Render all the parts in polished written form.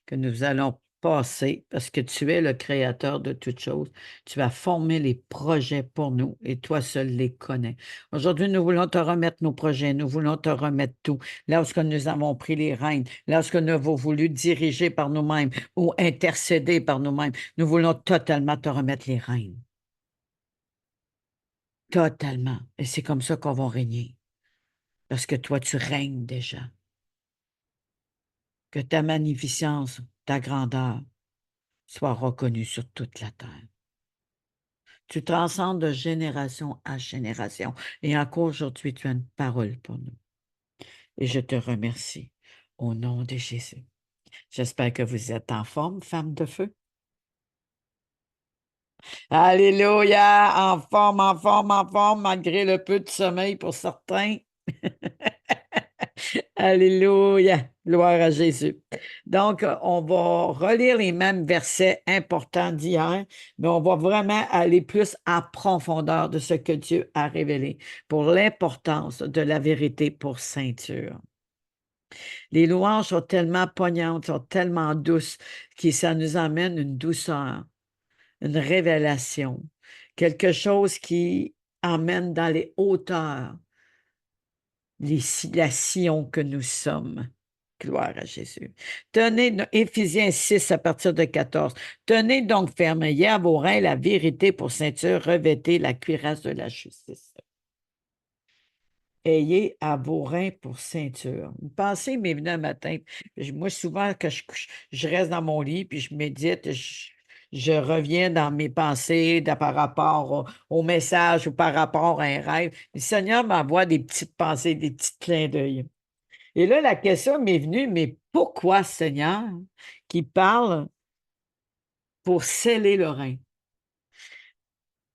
que nous allons passer, parce que tu es le créateur de toutes choses. Tu as formé les projets pour nous et toi seul les connais. Aujourd'hui, nous voulons te remettre nos projets, nous voulons te remettre tout. Lorsque nous avons pris les rênes, lorsque nous avons voulu diriger par nous-mêmes ou intercéder par nous-mêmes, nous voulons totalement te remettre les rênes. Totalement. Et c'est comme ça qu'on va régner. Parce que toi, tu règnes déjà. Que ta magnificence, ta grandeur soit reconnue sur toute la terre. Tu transcendes de génération à génération. Et encore aujourd'hui, tu as une parole pour nous. Et je te remercie au nom de Jésus. J'espère que vous êtes en forme, femme de feu. Alléluia! En forme, en forme, en forme, malgré le peu de sommeil pour certains. Alléluia! Gloire à Jésus. Donc, on va relire les mêmes versets importants d'hier, mais on va vraiment aller plus en profondeur de ce que Dieu a révélé pour l'importance de la vérité pour ceinture. Les louanges sont tellement poignantes, sont tellement douces, que ça nous amène une douceur, une révélation, quelque chose qui emmène dans les hauteurs la Sion que nous sommes. Gloire à Jésus. Tenez, Éphésiens 6 à partir de 14. Tenez donc ferme, ayez à vos reins la vérité pour ceinture, revêtez la cuirasse de la justice. Ayez à vos reins pour ceinture. Une pensée m'est venue un matin. Moi, souvent, quand je reste dans mon lit, puis je médite, je reviens dans mes pensées par rapport au message ou par rapport à un rêve. Le Seigneur m'envoie des petites pensées, des petits clins d'œil. Et là, la question m'est venue, mais pourquoi, Seigneur, qui parle pour sceller le rein?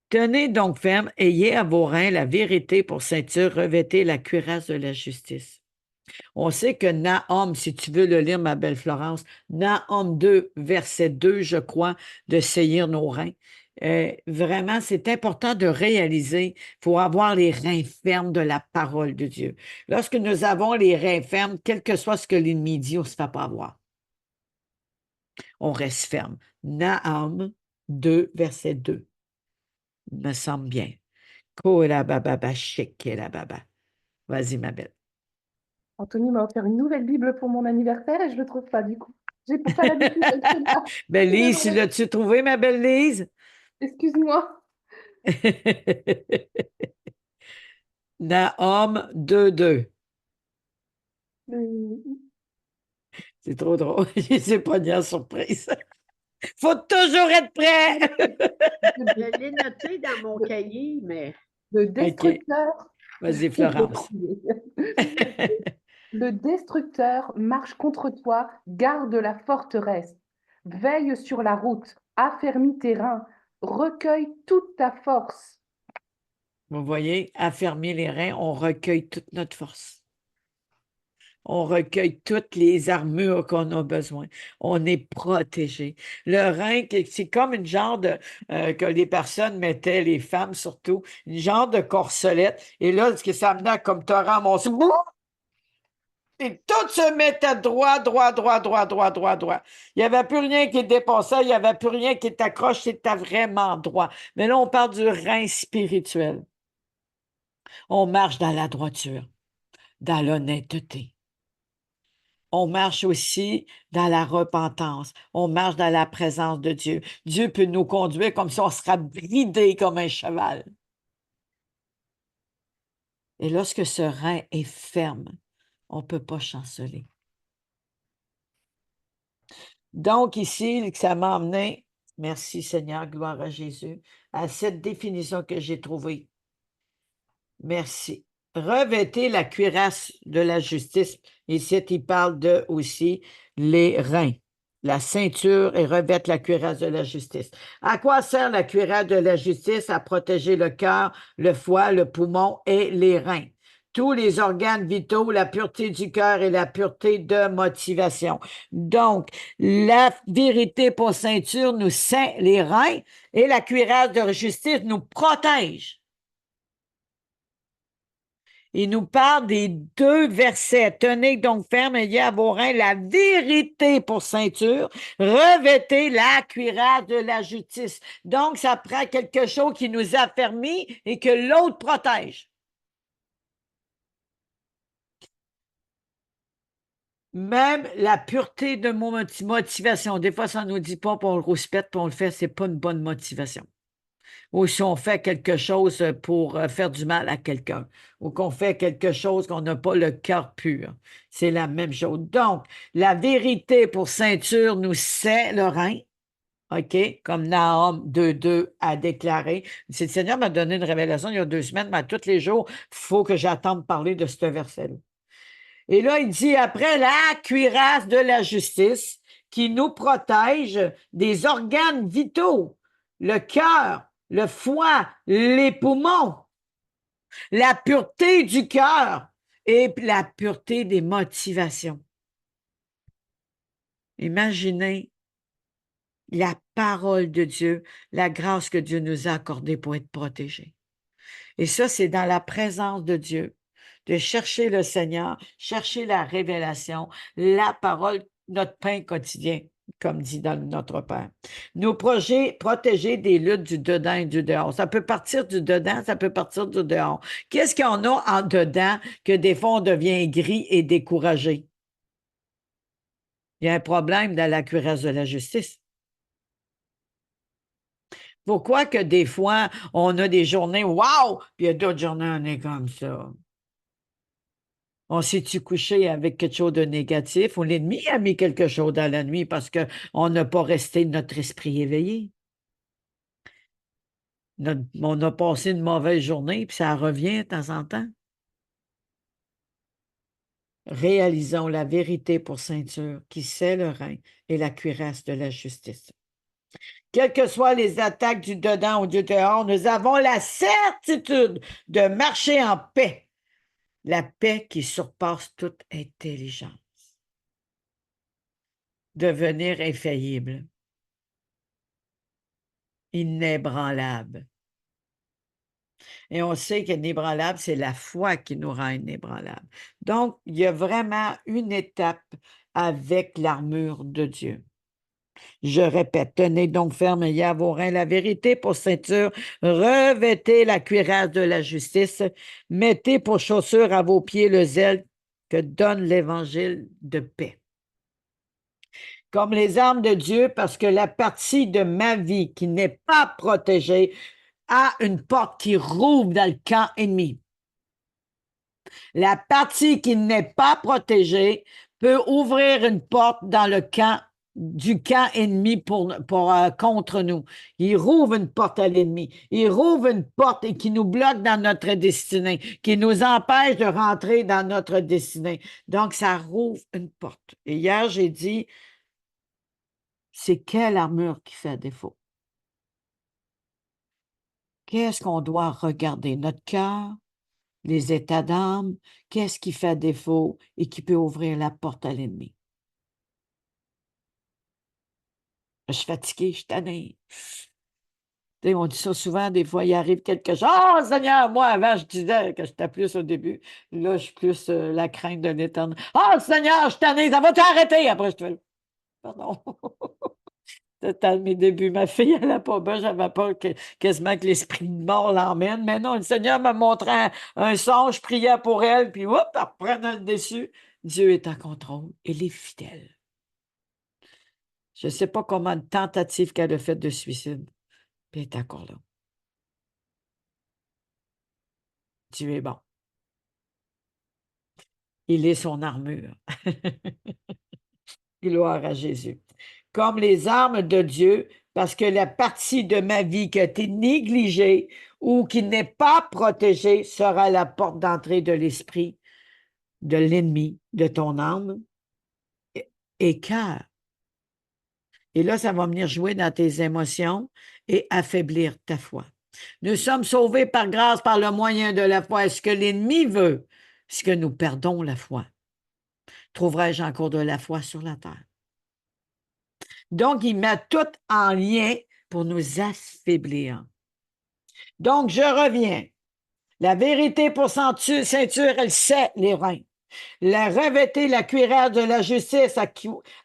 Tenez donc ferme, ayez à vos reins la vérité pour ceinture, revêtez la cuirasse de la justice. On sait que Nahum, si tu veux le lire, ma belle Florence, Nahum 2, verset 2, je crois, de saillir nos reins. Vraiment, c'est important de réaliser, il faut avoir les reins fermes de la parole de Dieu. Lorsque nous avons les reins fermes, quel que soit ce que l'ennemi dit, on ne se fait pas avoir. On reste ferme. Nahum 2, verset 2, me semble bien. Vas-y, ma belle. Anthony m'a offert une nouvelle Bible pour mon anniversaire et je ne le trouve pas du coup. J'ai pas l'habitude d'être là. Belle Lise, l'as-tu trouvé, ma belle Lise? Excuse-moi. Nahum 2:2. Euh, C'est trop drôle. C'est pas bien surprise. Faut toujours être prêt. Je l'ai noté dans mon cahier, mais... Le OK. destructeur. Vas-y, Florence. Le destructeur marche contre toi, garde la forteresse, veille sur la route, affermis tes reins, recueille toute ta force. Vous voyez, affermir les reins, on recueille toute notre force. On recueille toutes les armures qu'on a besoin. On est protégé. Le rein, c'est comme une genre de, que les personnes mettaient, les femmes surtout, une genre de corselette. Et là, ce que ça amenait comme torrent, mon et tout se mettait droit, droit, droit, droit, droit, droit, droit. Il n'y avait plus rien qui dépassait, il n'y avait plus rien qui t'accroche, c'était vraiment droit. Mais là, on parle du rein spirituel. On marche dans la droiture, dans l'honnêteté. On marche aussi dans la repentance. On marche dans la présence de Dieu. Dieu peut nous conduire comme si on sera bridé comme un cheval. Et lorsque ce rein est ferme, on ne peut pas chanceler. Donc ici, ça m'a amené, merci Seigneur, gloire à Jésus, à cette définition que j'ai trouvée. Merci. Revêtez la cuirasse de la justice. Ici, il parle de aussi les reins, la ceinture et revêtre la cuirasse de la justice. À quoi sert la cuirasse de la justice? À protéger le cœur, le foie, le poumon et les reins. Tous les organes vitaux, la pureté du cœur et la pureté de motivation. Donc, la vérité pour ceinture nous ceint les reins et la cuirasse de justice nous protège. Il nous parle des 2 versets. Tenez donc ferme, ayez à vos reins la vérité pour ceinture, revêtez la cuirasse de la justice. Donc, ça prend quelque chose qui nous affermit et que l'autre protège. Même la pureté de mon motivation. Des fois, ça ne nous dit pas, puis on le rouspète, puis on le fait, c'est pas une bonne motivation. Ou si on fait quelque chose pour faire du mal à quelqu'un, ou qu'on fait quelque chose qu'on n'a pas le cœur pur. C'est la même chose. Donc, la vérité pour ceinture nous sait le rein, OK? Comme Nahum 2.2 a déclaré. Si le Seigneur m'a donné une révélation il y a 2 semaines, mais tous les jours, il faut que j'attende parler de ce verset-là. Et là, il dit après la cuirasse de la justice qui nous protège des organes vitaux, le cœur, le foie, les poumons, la pureté du cœur et la pureté des motivations. Imaginez la parole de Dieu, la grâce que Dieu nous a accordée pour être protégés. Et ça, c'est dans la présence de Dieu, de chercher le Seigneur, chercher la révélation, la parole, notre pain quotidien, comme dit dans notre Père. Nous protéger des luttes du dedans et du dehors. Ça peut partir du dedans, ça peut partir du dehors. Qu'est-ce qu'on a en dedans que des fois on devient gris et découragé? Il y a un problème dans la cuirasse de la justice. Pourquoi que des fois, on a des journées, wow, puis il y a d'autres journées, on est comme ça. On s'est-tu couché avec quelque chose de négatif ou l'ennemi a mis quelque chose dans la nuit parce qu'on n'a pas resté notre esprit éveillé? On a passé une mauvaise journée, puis ça revient de temps en temps. Réalisons la vérité pour ceinture qui sait le rein et la cuirasse de la justice. Quelles que soient les attaques du dedans ou du dehors, nous avons la certitude de marcher en paix. La paix qui surpasse toute intelligence. Devenir infaillible. Inébranlable. Et on sait qu'inébranlable, c'est la foi qui nous rend inébranlable. Donc, il y a vraiment une étape avec l'armure de Dieu. Je répète, tenez donc ferme, ayez à vos reins la vérité pour ceinture, revêtez la cuirasse de la justice, mettez pour chaussure à vos pieds le zèle que donne l'évangile de paix. Comme les armes de Dieu, parce que la partie de ma vie qui n'est pas protégée a une porte qui rouvre dans le camp ennemi. La partie qui n'est pas protégée peut ouvrir une porte dans le camp du camp ennemi contre nous. Il rouvre une porte à l'ennemi. Il rouvre une porte et qui nous bloque dans notre destinée, qui nous empêche de rentrer dans notre destinée. Donc, ça rouvre une porte. Et hier, j'ai dit, c'est quelle armure qui fait défaut? Qu'est-ce qu'on doit regarder? Notre cœur, les états d'âme, qu'est-ce qui fait défaut et qui peut ouvrir la porte à l'ennemi? Je suis fatiguée, je suis tannée. Tu sais, on dit ça souvent, des fois, il arrive quelque chose. Oh, Seigneur, moi, avant, je disais que j'étais plus au début. Là, je suis plus la crainte de l'éternel. Oh, Seigneur, je suis tannée, ça va t'arrêter. Après, je te fais, pardon. C'était à mes débuts. Ma fille, elle n'a pas peur, j'avais peur quasiment que l'esprit de mort l'emmène. Mais non, le Seigneur m'a montré un songe, je priais pour elle, puis hop, elle reprenait le dessus. Dieu est en contrôle, il est fidèle. Je ne sais pas combien de tentatives qu'elle a faites de suicide, puis elle est encore là. Dieu est bon. Il est son armure. Gloire à Jésus. Comme les armes de Dieu, parce que la partie de ma vie qui a été négligée ou qui n'est pas protégée sera la porte d'entrée de l'esprit, de l'ennemi, de ton âme et cœur. Et là, ça va venir jouer dans tes émotions et affaiblir ta foi. Nous sommes sauvés par grâce par le moyen de la foi. Est-ce que l'ennemi veut? C'est que nous perdons la foi. Trouverai-je encore de la foi sur la terre? Donc, il met tout en lien pour nous affaiblir. Donc, je reviens. La vérité pour ceinture, elle sait les reins. Revêtez la cuirasse de la justice.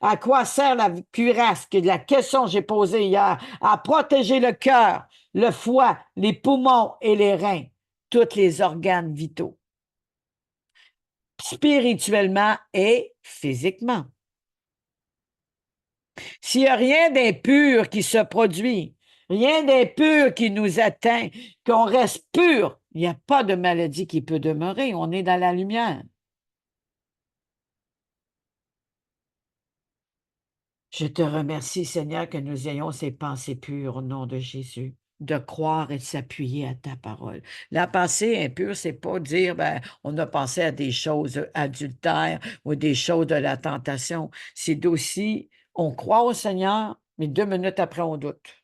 À quoi sert la cuirasse? C'est la question que j'ai posée hier. À protéger le cœur, le foie, les poumons et les reins, tous les organes vitaux, spirituellement et physiquement. S'il n'y a rien d'impur qui se produit, rien d'impur qui nous atteint, qu'on reste pur, il n'y a pas de maladie qui peut demeurer. On est dans la lumière. Je te remercie, Seigneur, que nous ayons ces pensées pures au nom de Jésus, de croire et de s'appuyer à ta parole. La pensée impure, c'est pas dire, ben, on a pensé à des choses adultères ou des choses de la tentation. C'est aussi, on croit au Seigneur, mais 2 minutes après, on doute.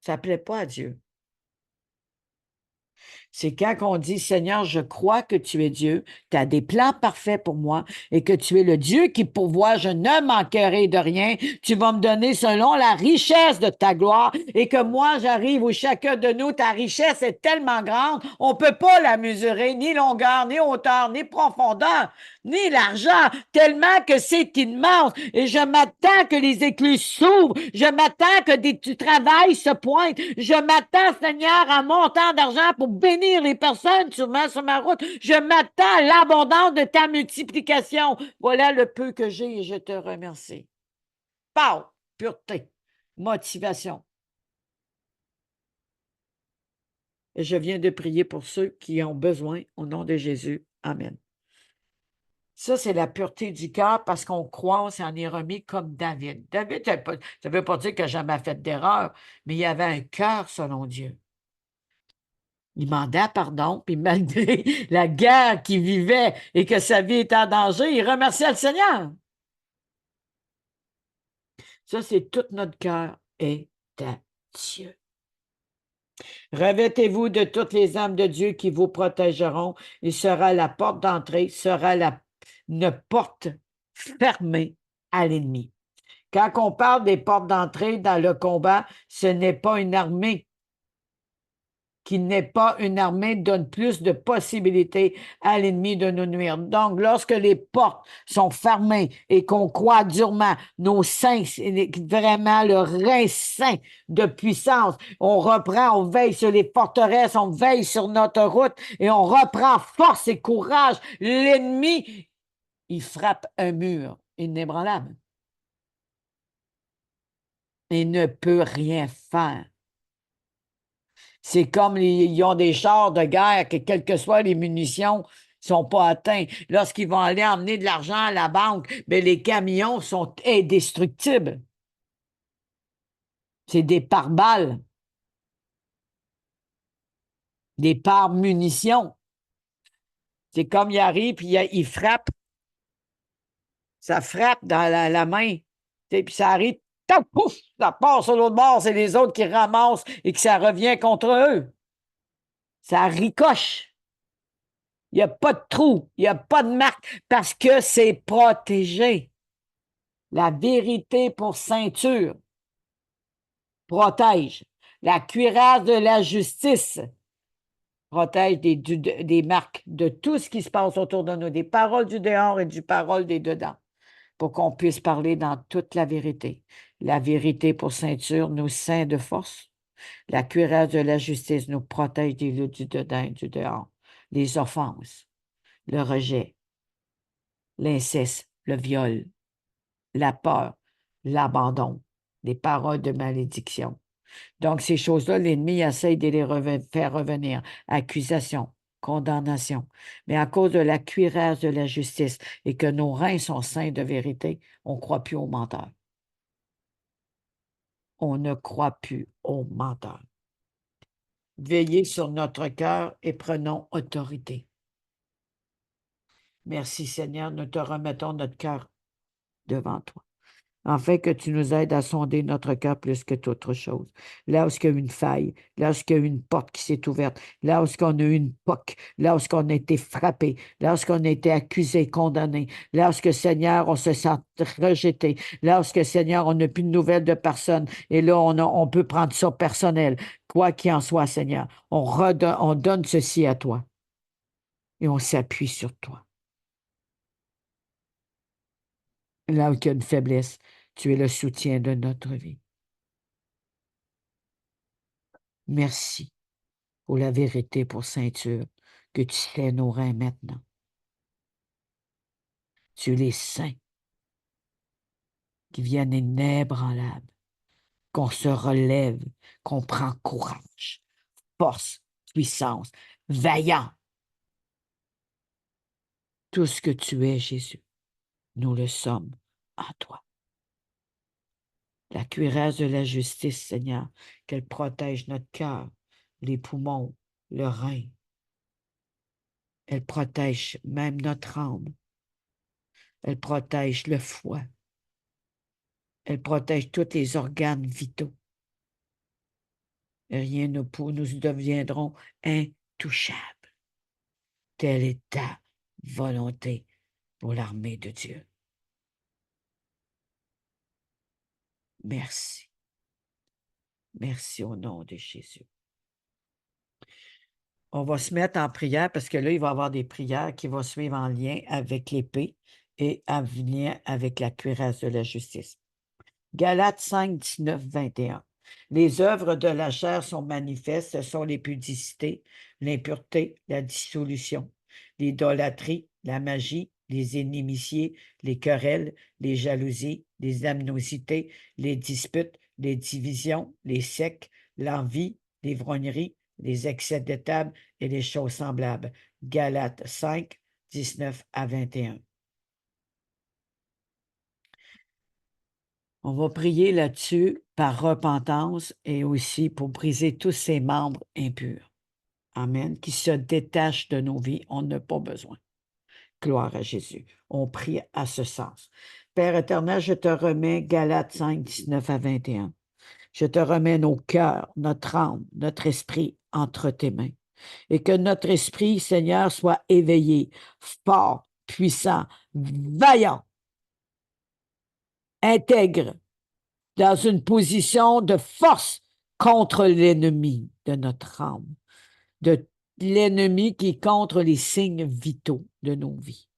Ça ne plaît pas à Dieu. C'est quand on dit, Seigneur, je crois que tu es Dieu, tu as des plans parfaits pour moi et que tu es le Dieu qui pourvoit, je ne manquerai de rien. Tu vas me donner selon la richesse de ta gloire et que moi, j'arrive où chacun de nous, ta richesse est tellement grande, on ne peut pas la mesurer, ni longueur, ni hauteur, ni profondeur, ni l'argent, tellement que c'est immense. Et je m'attends que les écluses s'ouvrent. Je m'attends que du travail se pointe. Je m'attends, Seigneur, à un montant d'argent pour bénir les personnes sur ma route. Je m'attends à l'abondance de ta multiplication. Voilà le peu que j'ai et je te remercie. Pau, pureté, motivation. Et je viens de prier pour ceux qui ont besoin au nom de Jésus. Amen. Ça, c'est la pureté du cœur parce qu'on croit, on s'en est remis comme David. David, ça ne veut pas dire qu'il n'a jamais fait d'erreur, mais il avait un cœur selon Dieu. Il demandait pardon, puis malgré la guerre qu'il vivait et que sa vie était en danger, il remerciait le Seigneur. Ça, c'est tout notre cœur est à Dieu. Revêtez-vous de toutes les âmes de Dieu qui vous protégeront. Il sera la porte d'entrée, sera une porte fermée à l'ennemi. Quand on parle des portes d'entrée dans le combat, ce n'est pas une armée. Qui n'est pas une armée donne plus de possibilités à l'ennemi de nous nuire. Donc, lorsque les portes sont fermées et qu'on croit durement nos saints, vraiment le rein saint de puissance, on reprend, on veille sur les forteresses, on veille sur notre route et on reprend force et courage. L'ennemi, il frappe un mur inébranlable. Il ne peut rien faire. C'est comme ils ont des chars de guerre que, quelles que soient les munitions, ne sont pas atteints. Lorsqu'ils vont aller emmener de l'argent à la banque, bien, les camions sont indestructibles. C'est des pare-balles, des pare-munitions. C'est comme il arrive, puis il frappe. Ça frappe dans la main. Puis ça arrive, pouf, ça part sur l'autre bord, c'est les autres qui ramassent et que ça revient contre eux. Ça ricoche. Il n'y a pas de trou, il n'y a pas de marque parce que c'est protégé. La vérité pour ceinture protège. La cuirasse de la justice protège des marques de tout ce qui se passe autour de nous, des paroles du dehors et du parole des dedans, pour qu'on puisse parler dans toute la vérité. La vérité pour ceinture nous ceint de force. La cuirasse de la justice nous protège des luttes du dedans et du dehors, les offenses, le rejet, l'inceste, le viol, la peur, l'abandon, les paroles de malédiction. Donc, ces choses-là, l'ennemi essaye de les faire revenir. Accusation, condamnation. Mais à cause de la cuirasse de la justice et que nos reins sont saints de vérité, on ne croit plus aux menteurs. On ne croit plus aux menteurs. Veillez sur notre cœur et prenons autorité. Merci Seigneur, nous te remettons notre cœur devant toi. afin que tu nous aides à sonder notre cœur plus que toute autre chose. Là où il y a une faille, là où il y a une porte qui s'est ouverte, là où on a eu une poque, là où on a été frappé, là où on a été accusé, condamné, là où, Seigneur, on se sent rejeté, là où, Seigneur, on n'a plus de nouvelles de personne, et là, on peut prendre ça personnel. Quoi qu'il en soit, Seigneur, on donne ceci à toi et on s'appuie sur toi. Là où il y a une faiblesse, tu es le soutien de notre vie. Merci pour la vérité, pour ceinture, que tu sais nos reins maintenant. Tu es les saints qui viennent inébranlables, qu'on se relève, qu'on prend courage, force, puissance, vaillant. Tout ce que tu es, Jésus, nous le sommes en toi. La cuirasse de la justice, Seigneur, qu'elle protège notre cœur, les poumons, le rein. Elle protège même notre âme. Elle protège le foie. Elle protège tous les organes vitaux. Et rien ne peut, nous deviendrons intouchables. Telle est ta volonté pour l'armée de Dieu. Merci. Merci au nom de Jésus. On va se mettre en prière parce que là, il va y avoir des prières qui vont suivre en lien avec l'épée et en lien avec la cuirasse de la justice. Galates 5, 19, 21. Les œuvres de la chair sont manifestes, ce sont les pudicités, l'impureté, la dissolution, l'idolâtrie, la magie, les inimitiés, les querelles, les jalousies, les amnosités, les disputes, les divisions, les sectes, l'envie, l'ivrognerie, les excès de table et les choses semblables. Galates 5, 19 à 21. On va prier là-dessus par repentance et aussi pour briser tous ces membres impurs. Amen. Qui se détachent de nos vies. On n'a pas besoin. Gloire à Jésus. On prie à ce sens. Père éternel, je te remets Galates 5, 19 à 21. Je te remets nos cœurs, notre âme, notre esprit entre tes mains. Et que notre esprit, Seigneur, soit éveillé, fort, puissant, vaillant, intègre, dans une position de force contre l'ennemi de notre âme, de l'ennemi qui est contre les signes vitaux de nos vies,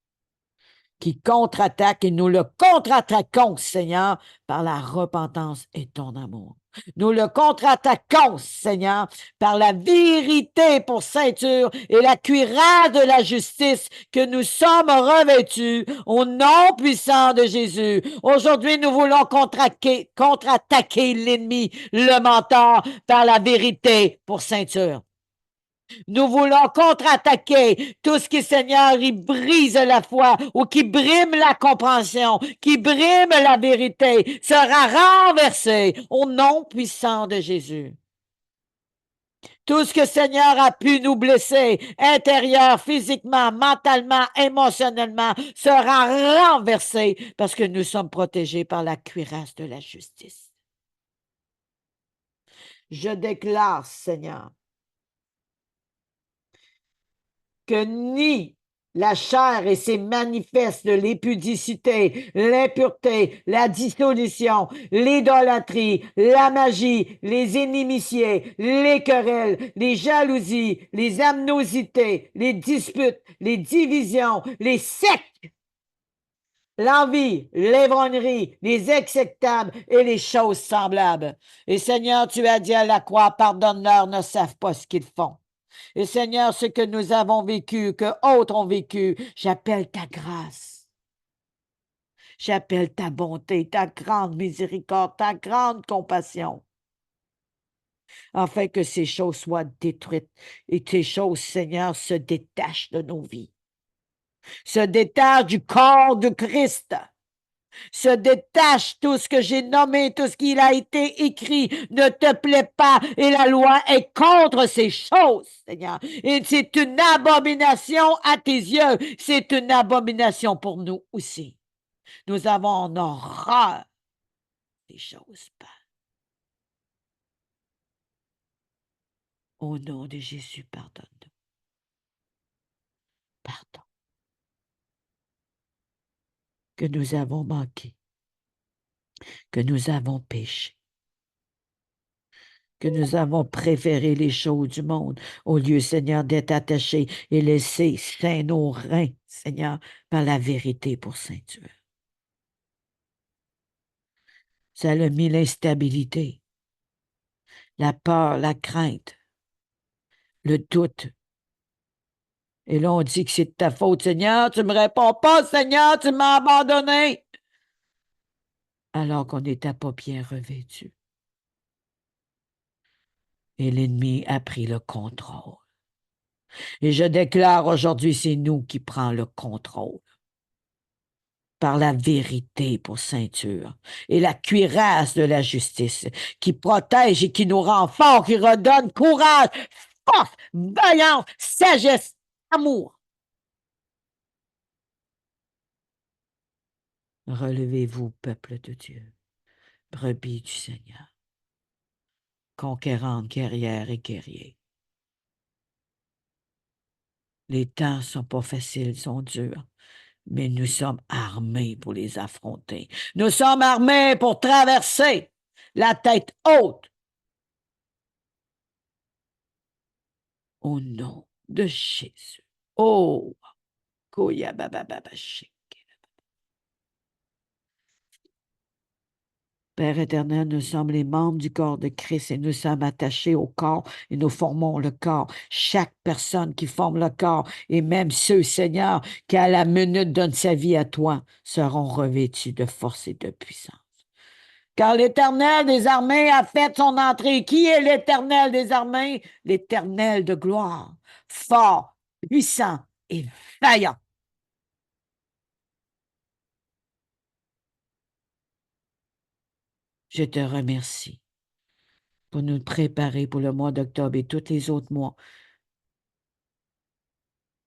qui contre-attaque et nous le contre-attaquons, Seigneur, par la repentance et ton amour. Nous le contre-attaquons, Seigneur, par la vérité pour ceinture et la cuirasse de la justice que nous sommes revêtus au nom puissant de Jésus. Aujourd'hui, nous voulons contre-attaquer l'ennemi, le menteur, par la vérité pour ceinture. Nous voulons contre-attaquer tout ce qui, Seigneur, il brise la foi ou qui brime la compréhension, qui brime la vérité, sera renversé au nom puissant de Jésus. Tout ce que, Seigneur, a pu nous blesser, intérieur, physiquement, mentalement, émotionnellement, sera renversé parce que nous sommes protégés par la cuirasse de la justice. Je déclare, Seigneur, que ni la chair et ses manifestes de l'épudicité, l'impureté, la dissolution, l'idolâtrie, la magie, les inimitiés, les querelles, les jalousies, les amnosités, les disputes, les divisions, les sectes, l'envie, l'ivrognerie, les acceptables et les choses semblables. Et Seigneur, tu as dit à la croix, pardonne-leur, ne savent pas ce qu'ils font. Et Seigneur, ce que nous avons vécu, que autres ont vécu, j'appelle ta grâce. J'appelle ta bonté, ta grande miséricorde, ta grande compassion, afin que ces choses soient détruites et que ces choses, Seigneur, se détachent de nos vies, se détachent du corps de Christ. Se détache tout ce que j'ai nommé, tout ce qui a été écrit, ne te plaît pas et la loi est contre ces choses, Seigneur. Et c'est une abomination à tes yeux, c'est une abomination pour nous aussi. Nous avons en horreur les choses, Père. Au nom de Jésus, pardonne-nous. Pardon. Que nous avons manqué, que nous avons péché, que nous avons préféré les choses du monde au lieu, Seigneur, d'être attachés et laisser sains nos reins, Seigneur, par la vérité pour ceinture. Ça a mis l'instabilité, la peur, la crainte, le doute. Et là, on dit que c'est de ta faute, Seigneur, tu ne me réponds pas, Seigneur, tu m'as abandonné. Alors qu'on n'était pas bien revêtu. Et l'ennemi a pris le contrôle. Et je déclare aujourd'hui, c'est nous qui prenons le contrôle par la vérité pour ceinture et la cuirasse de la justice qui protège et qui nous rend forts, qui redonne courage, force, vaillance, sagesse, amour. Relevez-vous, peuple de Dieu, brebis du Seigneur, conquérante, guerrière et guerrier. Les temps ne sont pas faciles, sont durs, mais nous sommes armés pour les affronter. Nous sommes armés pour traverser la tête haute. Au nom de Jésus. Oh, Koya Baba Baba Shik. Père éternel, nous sommes les membres du corps de Christ et nous sommes attachés au corps et nous formons le corps. Chaque personne qui forme le corps et même ceux, Seigneur, qui à la minute donnent sa vie à toi, seront revêtus de force et de puissance. Car l'Éternel des armées a fait son entrée. Qui est l'Éternel des armées? L'Éternel de gloire, fort, puissant et vaillant. Je te remercie pour nous préparer pour le mois d'octobre et tous les autres mois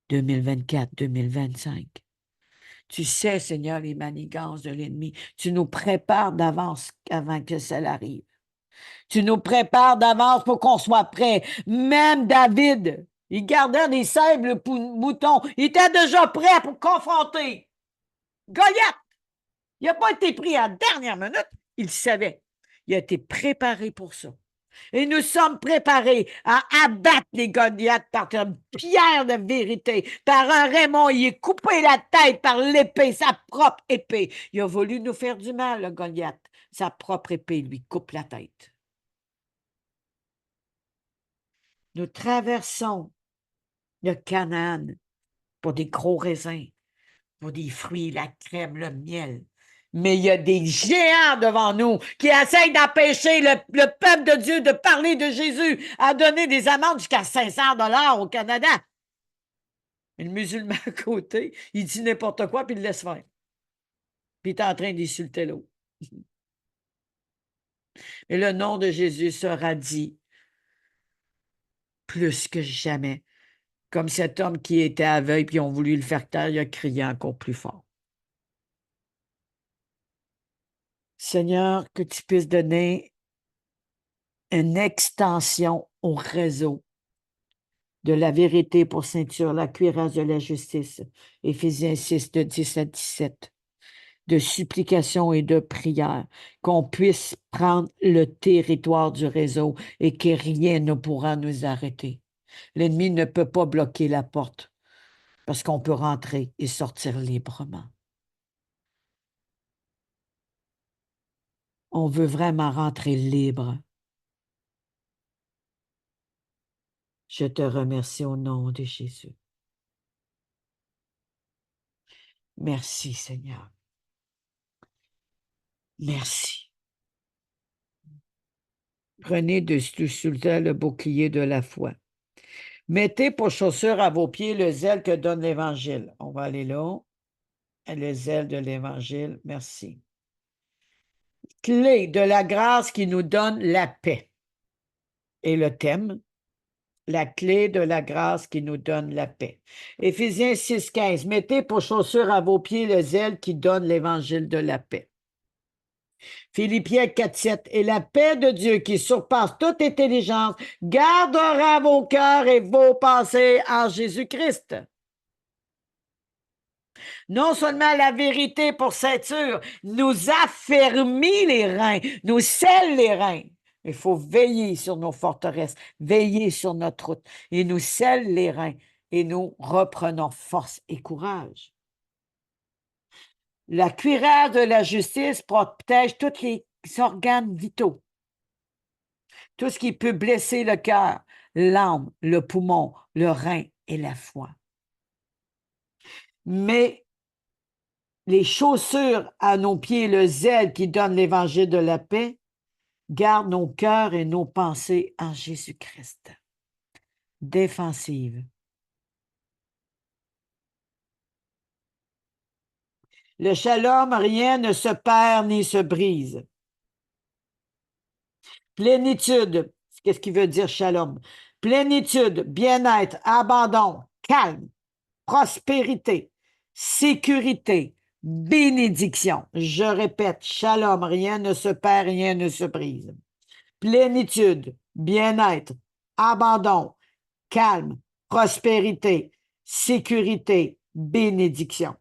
2024, 2025. Tu sais, Seigneur, les manigances de l'ennemi. Tu nous prépares d'avance avant que ça arrive. Tu nous prépares d'avance pour qu'on soit prêt. Même David, il gardait des simples moutons. Il était déjà prêt pour confronter Goliath. Il n'a pas été pris à la dernière minute. Il savait. Il a été préparé pour ça. Et nous sommes préparés à abattre les Goliaths par une pierre de vérité, par un Raymond. Il est coupé la tête par l'épée, sa propre épée. Il a voulu nous faire du mal, le Goliath. Sa propre épée lui coupe la tête. Nous traversons le Canaan pour des gros raisins, pour des fruits, la crème, le miel. Mais il y a des géants devant nous qui essayent d'empêcher le peuple de Dieu de parler de Jésus, à donner des amendes jusqu'à 500 $ au Canada. Et le musulman à côté, il dit n'importe quoi, puis il le laisse faire. Puis il est en train d'insulter l'autre. Et le nom de Jésus sera dit plus que jamais. Comme cet homme qui était aveugle, puis ils ont voulu le faire taire, il a crié encore plus fort. Seigneur, que tu puisses donner une extension au réseau de la vérité pour ceinture, la cuirasse de la justice, Éphésiens 6, de 10 à 17, de supplication et de prière, qu'on puisse prendre le territoire du réseau et que rien ne pourra nous arrêter. L'ennemi ne peut pas bloquer la porte parce qu'on peut rentrer et sortir librement. On veut vraiment rentrer libre. Je te remercie au nom de Jésus. Merci, Seigneur. Merci. Prenez sous le bouclier de la foi. Mettez pour chaussure à vos pieds le zèle que donne l'Évangile. On va aller là. Le zèle de l'Évangile. Merci. Clé de la grâce qui nous donne la paix. Et le thème, la clé de la grâce qui nous donne la paix. Éphésiens 6, 15. Mettez pour chaussure à vos pieds le zèle qui donne l'Évangile de la paix. Philippiens 4:7. Et la paix de Dieu qui surpasse toute intelligence gardera vos cœurs et vos pensées en Jésus-Christ. Non seulement la vérité pour ceinture nous affermit les reins, nous scelle les reins. Il faut veiller sur nos forteresses, veiller sur notre route. Et nous scelle les reins et nous reprenons force et courage. La cuirasse de la justice protège tous les organes vitaux. Tout ce qui peut blesser le cœur, l'âme, le poumon, le rein et la foi. Mais les chaussures à nos pieds, le zèle qui donne l'évangile de la paix, garde nos cœurs et nos pensées en Jésus-Christ. Défensive. Le shalom, rien ne se perd ni se brise. Plénitude, qu'est-ce qui veut dire shalom? Plénitude, bien-être, abandon, calme, prospérité, sécurité, bénédiction. Je répète, shalom, rien ne se perd, rien ne se brise. Plénitude, bien-être, abandon, calme, prospérité, sécurité, bénédiction.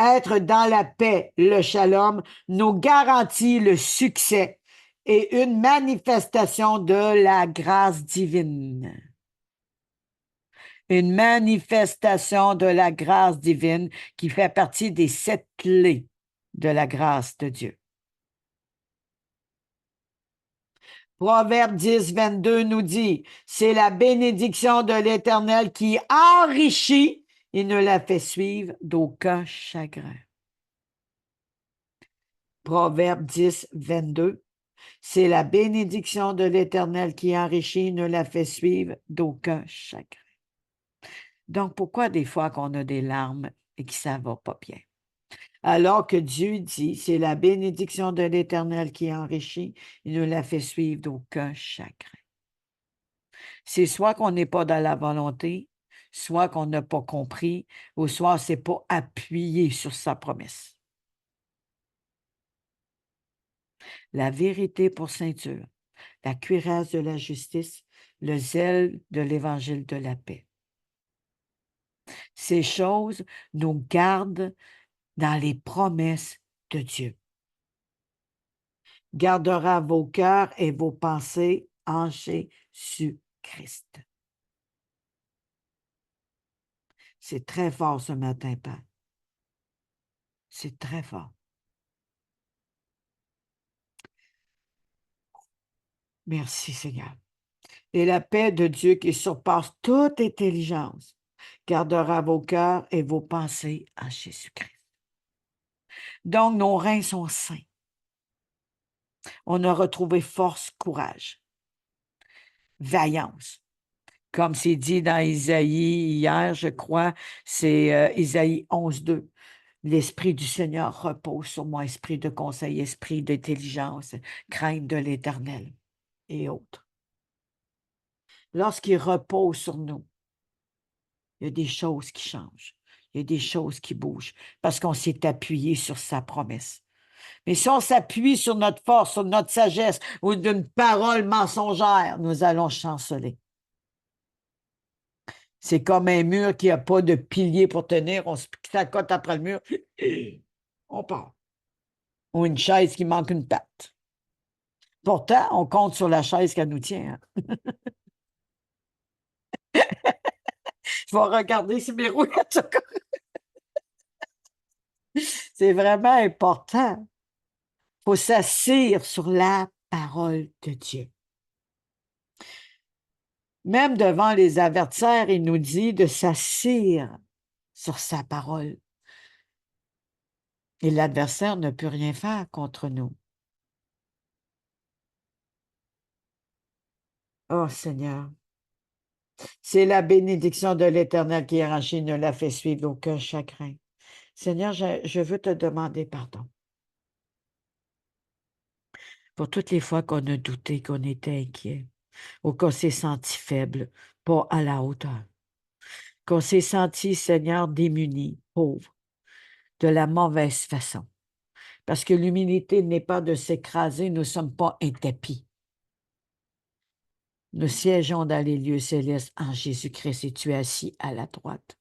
Être dans la paix, le shalom, nous garantit le succès et une manifestation de la grâce divine. Une manifestation de la grâce divine qui fait partie des 7 clés de la grâce de Dieu. Proverbe 10, 22 nous dit, c'est la bénédiction de l'Éternel qui enrichit et ne la fait suivre d'aucun chagrin. Proverbe 10, 22, c'est la bénédiction de l'Éternel qui enrichit et ne la fait suivre d'aucun chagrin. Donc, pourquoi des fois qu'on a des larmes et que ça ne va pas bien? Alors que Dieu dit, c'est la bénédiction de l'Éternel qui enrichit et ne la fait suivre d'aucun chagrin. C'est soit qu'on n'est pas dans la volonté, soit qu'on n'a pas compris, ou soit c'est pas appuyé sur sa promesse. La vérité pour ceinture, la cuirasse de la justice, le zèle de l'évangile de la paix. Ces choses nous gardent dans les promesses de Dieu. Gardera vos cœurs et vos pensées en Jésus-Christ. C'est très fort ce matin, Père. C'est très fort. Merci, Seigneur. Et la paix de Dieu qui surpasse toute intelligence gardera vos cœurs et vos pensées en Jésus-Christ. Donc, nos reins sont sains. On a retrouvé force, courage, vaillance. Comme c'est dit dans Isaïe hier, je crois, c'est Isaïe 11:2. L'Esprit du Seigneur repose sur moi, esprit de conseil, esprit d'intelligence, crainte de l'Éternel et autres. Lorsqu'il repose sur nous, il y a des choses qui changent, il y a des choses qui bougent, parce qu'on s'est appuyé sur sa promesse. Mais si on s'appuie sur notre force, sur notre sagesse ou d'une parole mensongère, nous allons chanceler. C'est comme un mur qui n'a pas de pilier pour tenir, on se s'accote après le mur, on part. Ou une chaise qui manque une patte. Pourtant, on compte sur la chaise qu'elle nous tient. Hein. Je vais regarder si mes roulettes sont correctes. C'est vraiment important. Il faut s'assire sur la parole de Dieu. Même devant les adversaires, il nous dit de s'assire sur sa parole. Et l'adversaire ne peut rien faire contre nous. Oh Seigneur, c'est la bénédiction de l'Éternel qui enrichit, ne la fait suivre d'aucun chagrin. Seigneur, je veux te demander pardon pour toutes les fois qu'on a douté, qu'on était inquiet, ou qu'on s'est senti faible, pas à la hauteur, qu'on s'est senti, Seigneur, démuni, pauvre, de la mauvaise façon. Parce que l'humilité n'est pas de s'écraser, nous ne sommes pas un tapis. Nous siégeons dans les lieux célestes en Jésus-Christ et tu es assis à la droite.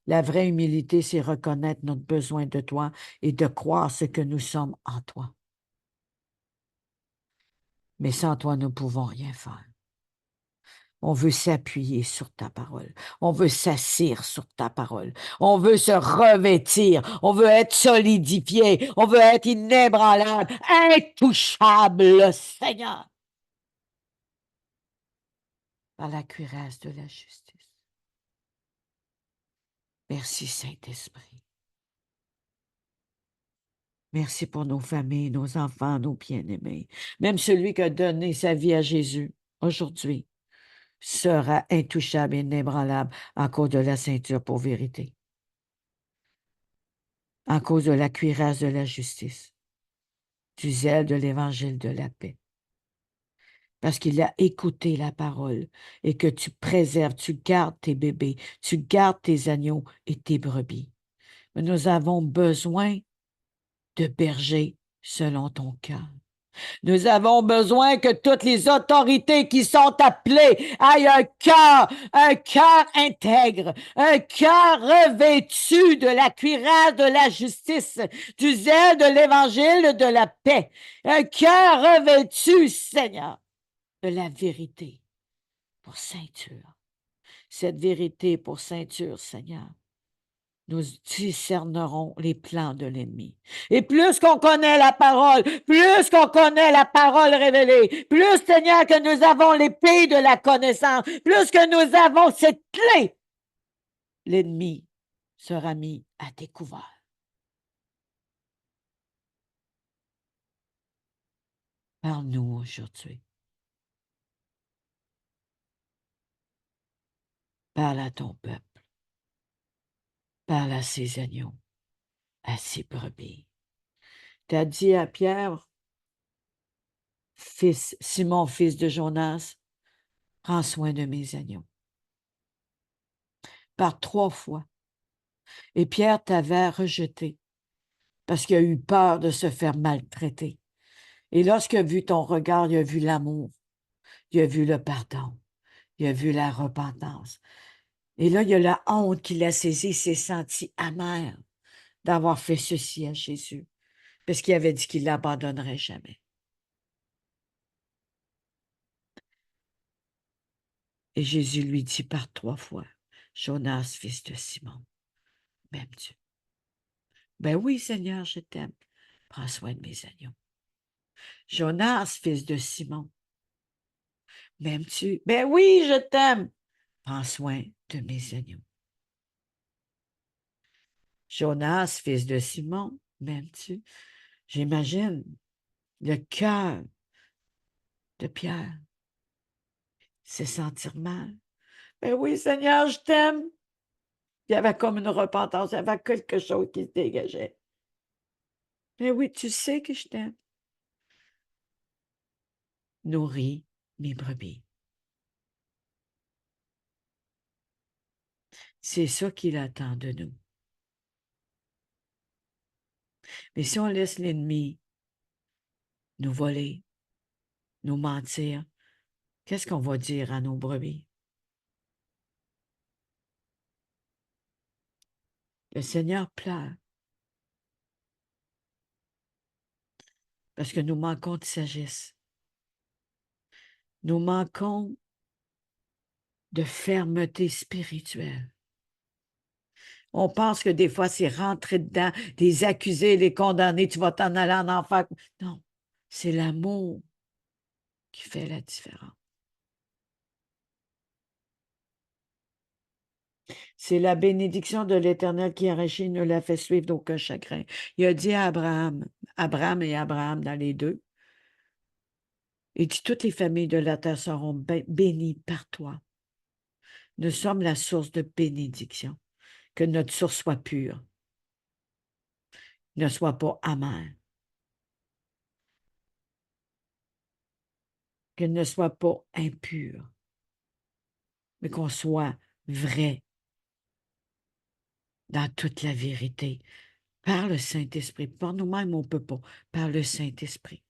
La vraie humilité, c'est reconnaître notre besoin de toi et de croire ce que nous sommes en toi. Mais sans toi, nous ne pouvons rien faire. On veut s'appuyer sur ta parole. On veut s'assire sur ta parole. On veut se revêtir. On veut être solidifié. On veut être inébranlable, intouchable, Seigneur, par la cuirasse de la justice. Merci, Saint-Esprit. Merci pour nos familles, nos enfants, nos bien-aimés. Même celui qui a donné sa vie à Jésus aujourd'hui sera intouchable et inébranlable à cause de la ceinture pour vérité, à cause de la cuirasse de la justice, du zèle de l'évangile de la paix. Parce qu'il a écouté la parole et que tu préserves, tu gardes tes bébés, tu gardes tes agneaux et tes brebis. Mais nous avons besoin de bergers selon ton cœur. Nous avons besoin que toutes les autorités qui sont appelées aient un cœur intègre, un cœur revêtu de la cuirasse de la justice, du zèle de l'évangile de la paix, un cœur revêtu, Seigneur, de la vérité pour ceinture. Cette vérité pour ceinture, Seigneur, nous discernerons les plans de l'ennemi. Et plus qu'on connaît la parole révélée, plus, Seigneur, que nous avons l'épée de la connaissance, plus que nous avons cette clé, l'ennemi sera mis à découvert. Parle-nous aujourd'hui. Parle à ton peuple. Parle à ses agneaux, à ses brebis. Tu as dit à Pierre, Simon, fils de Jonas, prends soin de mes agneaux. Par 3 fois. Et Pierre t'avait rejeté parce qu'il a eu peur de se faire maltraiter. Et lorsqu'il a vu ton regard, il a vu l'amour, il a vu le pardon, il a vu la repentance. Et là, il y a la honte qui l'a saisi, il s'est senti amer d'avoir fait ceci à Jésus, parce qu'il avait dit qu'il ne l'abandonnerait jamais. Et Jésus lui dit par 3 fois, Jonas, fils de Simon, m'aimes-tu? Ben oui, Seigneur, je t'aime. Prends soin de mes agneaux. Jonas, fils de Simon, m'aimes-tu? Ben oui, je t'aime. Prends soin de mes agneaux. Jonas, fils de Simon, m'aimes-tu? J'imagine le cœur de Pierre se sentir mal. Ben oui, Seigneur, je t'aime. Il y avait comme une repentance, il y avait quelque chose qui se dégageait. Ben oui, tu sais que je t'aime. Nourris mes brebis. C'est ça qu'il attend de nous. Mais si on laisse l'ennemi nous voler, nous mentir, qu'est-ce qu'on va dire à nos brebis? Le Seigneur pleure parce que nous manquons de sagesse. Nous manquons de fermeté spirituelle. On pense que des fois, c'est rentrer dedans, les accuser, les condamner, tu vas t'en aller en enfer. Non, c'est l'amour qui fait la différence. C'est la bénédiction de l'Éternel qui enrichit, ne la fait suivre d'aucun chagrin. Il a dit à Abraham et Abraham dans les deux, il dit, toutes les familles de la terre seront bénies par toi. Nous sommes la source de bénédiction. Que notre source soit pure, ne soit pas amère, qu'elle ne soit pas impure, mais qu'on soit vrai dans toute la vérité. Par le Saint-Esprit. Par nous-mêmes, on ne peut pas. Par le Saint-Esprit.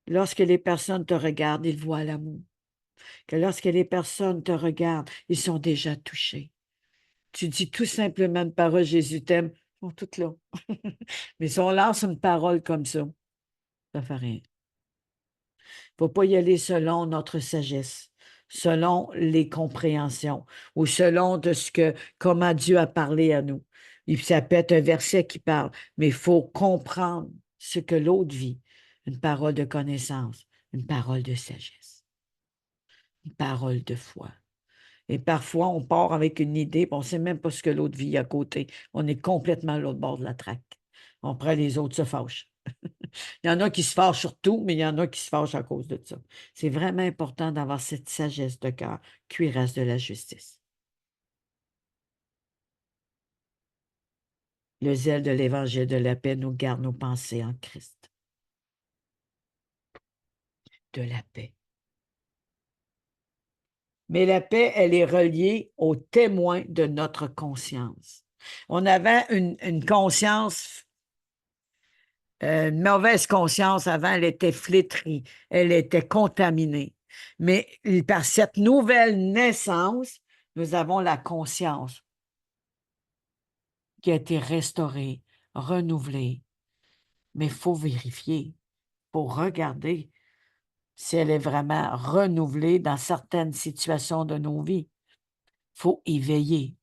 Lorsque les personnes te regardent, ils voient l'amour. Que lorsque les personnes te regardent, ils sont déjà touchés. Tu dis tout simplement une parole, Jésus t'aime, ils sont toutes là. Mais si on lance une parole comme ça ne fait rien. Il ne faut pas y aller selon notre sagesse, selon les compréhensions ou selon de comment Dieu a parlé à nous. Ça peut être un verset qui parle, mais il faut comprendre ce que l'autre vit. Une parole de connaissance, une parole de sagesse, une parole de foi. Et parfois, on part avec une idée, puis on ne sait même pas ce que l'autre vit à côté. On est complètement à l'autre bord de la traque. On prend les autres se fâchent. Il y en a qui se fâchent sur tout, mais il y en a qui se fâchent à cause de ça. C'est vraiment important d'avoir cette sagesse de cœur, cuirasse de la justice. Le zèle de l'évangile de la paix nous garde nos pensées en Christ. De la paix. Mais la paix, elle est reliée au témoin de notre conscience. On avait une conscience, une mauvaise conscience avant, elle était flétrie, elle était contaminée. Mais par cette nouvelle naissance, nous avons la conscience qui a été restaurée, renouvelée. Mais il faut vérifier, il faut regarder si elle est vraiment renouvelée dans certaines situations de nos vies. Il faut y veiller.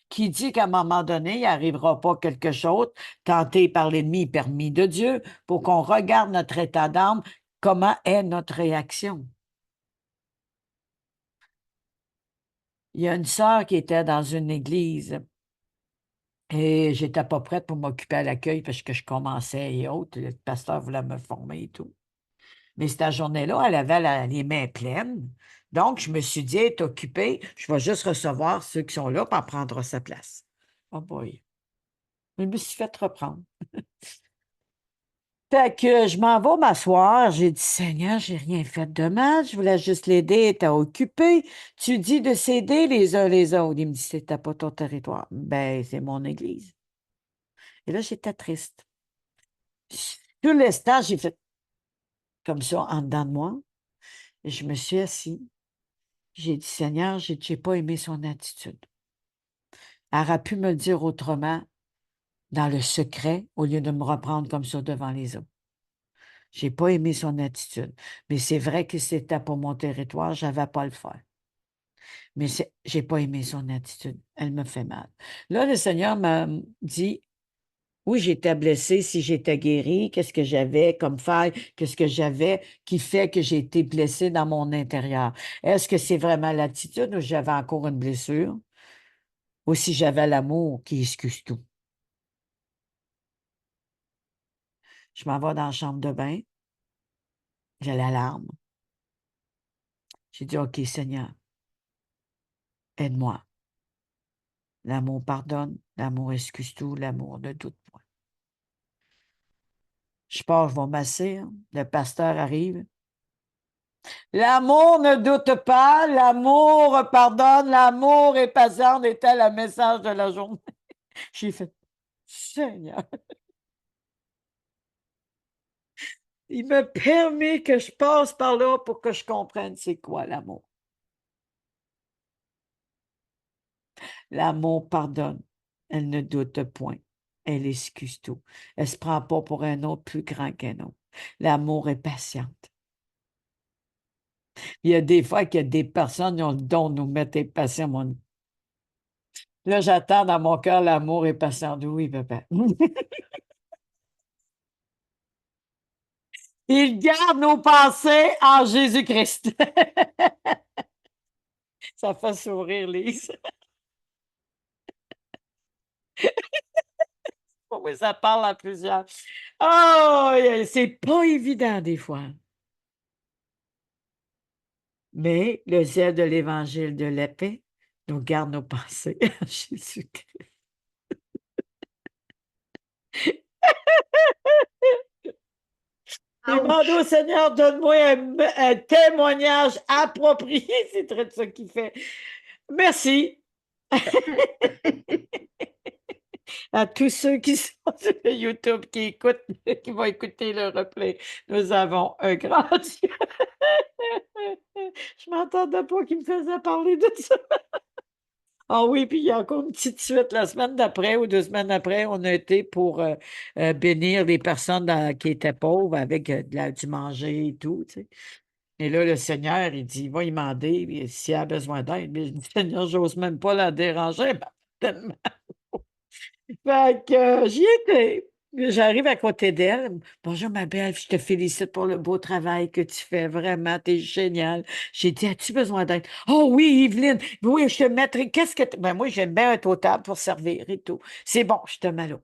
Qui dit qu'à un moment donné, il n'arrivera pas quelque chose tenté par l'ennemi permis de Dieu pour qu'on regarde notre état d'âme, comment est notre réaction. Il y a une sœur qui était dans une église et j'étais pas prête pour m'occuper à l'accueil parce que je commençais et autres. Le pasteur voulait me former et tout. Mais cette journée-là, elle avait les mains pleines. Donc, je me suis dit, elle est occupée, je vais juste recevoir ceux qui sont là pour prendre sa place. Oh boy. Je me suis fait reprendre. Fait que je m'en vais m'asseoir. J'ai dit, Seigneur, j'ai rien fait de mal. Je voulais juste l'aider. Elle était occupée. Tu dis de s'aider les uns les autres. Il me dit, c'était pas ton territoire. Ben, c'est mon église. Et là, j'étais triste. Tout l'instant, j'ai fait comme ça en dedans de moi. Et je me suis assis. J'ai dit, Seigneur, je n'ai pas aimé son attitude. Elle aurait pu me le dire autrement, dans le secret, au lieu de me reprendre comme ça devant les autres. Je n'ai pas aimé son attitude. Mais c'est vrai que c'était pour mon territoire, je n'avais pas à le faire. Mais je n'ai pas aimé son attitude. Elle me fait mal. Là, le Seigneur m'a dit, oui, j'étais blessée, si j'étais guérie, qu'est-ce que j'avais comme faille, qu'est-ce que j'avais qui fait que j'ai été blessée dans mon intérieur. Est-ce que c'est vraiment l'attitude ou j'avais encore une blessure? Ou si j'avais l'amour qui excuse tout? Je m'en vais dans la chambre de bain, j'ai l'alarme. J'ai dit, OK, Seigneur, aide-moi. L'amour pardonne, l'amour excuse tout, l'amour ne doute point. Je pars, je vais m'asseoir, le pasteur arrive. L'amour ne doute pas, l'amour pardonne, l'amour est patient, était le message de la journée. J'ai fait, Seigneur, il me permet que je passe par là pour que je comprenne c'est quoi l'amour. L'amour pardonne, elle ne doute point, elle excuse tout. Elle ne se prend pas pour un autre plus grand qu'un autre. L'amour est patiente. Il y a des fois qu'il y a des personnes qui ont le don de nous mettre impatients. Là, j'attends dans mon cœur l'amour est patient. Oui, papa. Il garde nos pensées en Jésus-Christ. Ça fait sourire, Lise. Oui, ça parle à plusieurs. Oh, c'est pas évident des fois. Mais le zèle de l'Évangile de la paix nous garde nos pensées en Jésus-Christ. Demande au Seigneur, donne-moi un témoignage approprié. C'est très ça qu'il fait. Merci. À tous ceux qui sont sur YouTube, qui écoutent, qui vont écouter le replay, nous avons un grand Dieu. Je m'entendais pas qu'il me faisait parler de ça. Ah oui, puis il y a encore une petite suite. La semaine d'après ou 2 semaines après, on a été pour bénir les personnes qui étaient pauvres avec du manger et tout, tu sais. Et là, le Seigneur, il dit, il va lui demander s'il a besoin d'aide. Mais je dis, Seigneur, j'ose même pas la déranger. Elle m'a tellement. Fait que j'y étais. J'arrive à côté d'elle. Bonjour, ma belle, je te félicite pour le beau travail que tu fais. Vraiment, t'es génial. J'ai dit, as-tu besoin d'aide? Oh oui, Evelyne, oui, je te mettrai. Qu'est-ce que. Ben, moi, j'aime bien un total pour servir et tout. C'est bon, je te mets là.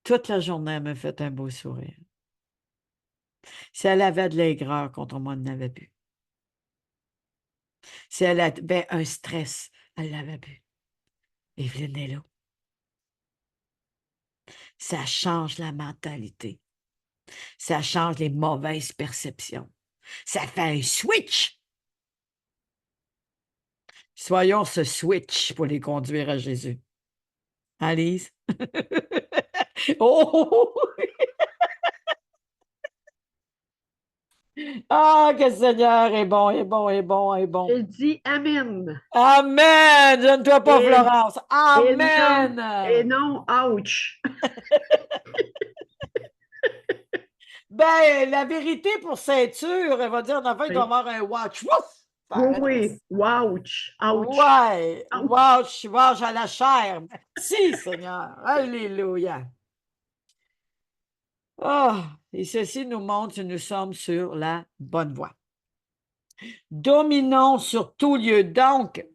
Toute la journée, elle m'a fait un beau sourire. Si elle avait de l'aigreur contre moi, elle n'avait plus. Si elle avait un stress, elle l'avait plus. Evelyne est là. Ça change la mentalité. Ça change les mauvaises perceptions. Ça fait un switch. Soyons ce switch pour les conduire à Jésus. Alice? Oh! Ah, que le Seigneur est bon, est bon, est bon, est bon. Je dis Amen. Amen! Donne-toi pas, Et- Florence. Et non, et Amen! non, ouch. Ben, la vérité pour ceinture, elle va dire, en fait, il doit y Oui, avoir un watch. Wouf! Ça arrête là. oui, ouch, ouch. Ouais, Ouch. watch à la chair. Merci, Seigneur. Alléluia. Ah, et ceci nous montre que nous sommes sur la bonne voie. Dominons sur tout lieu. Donc,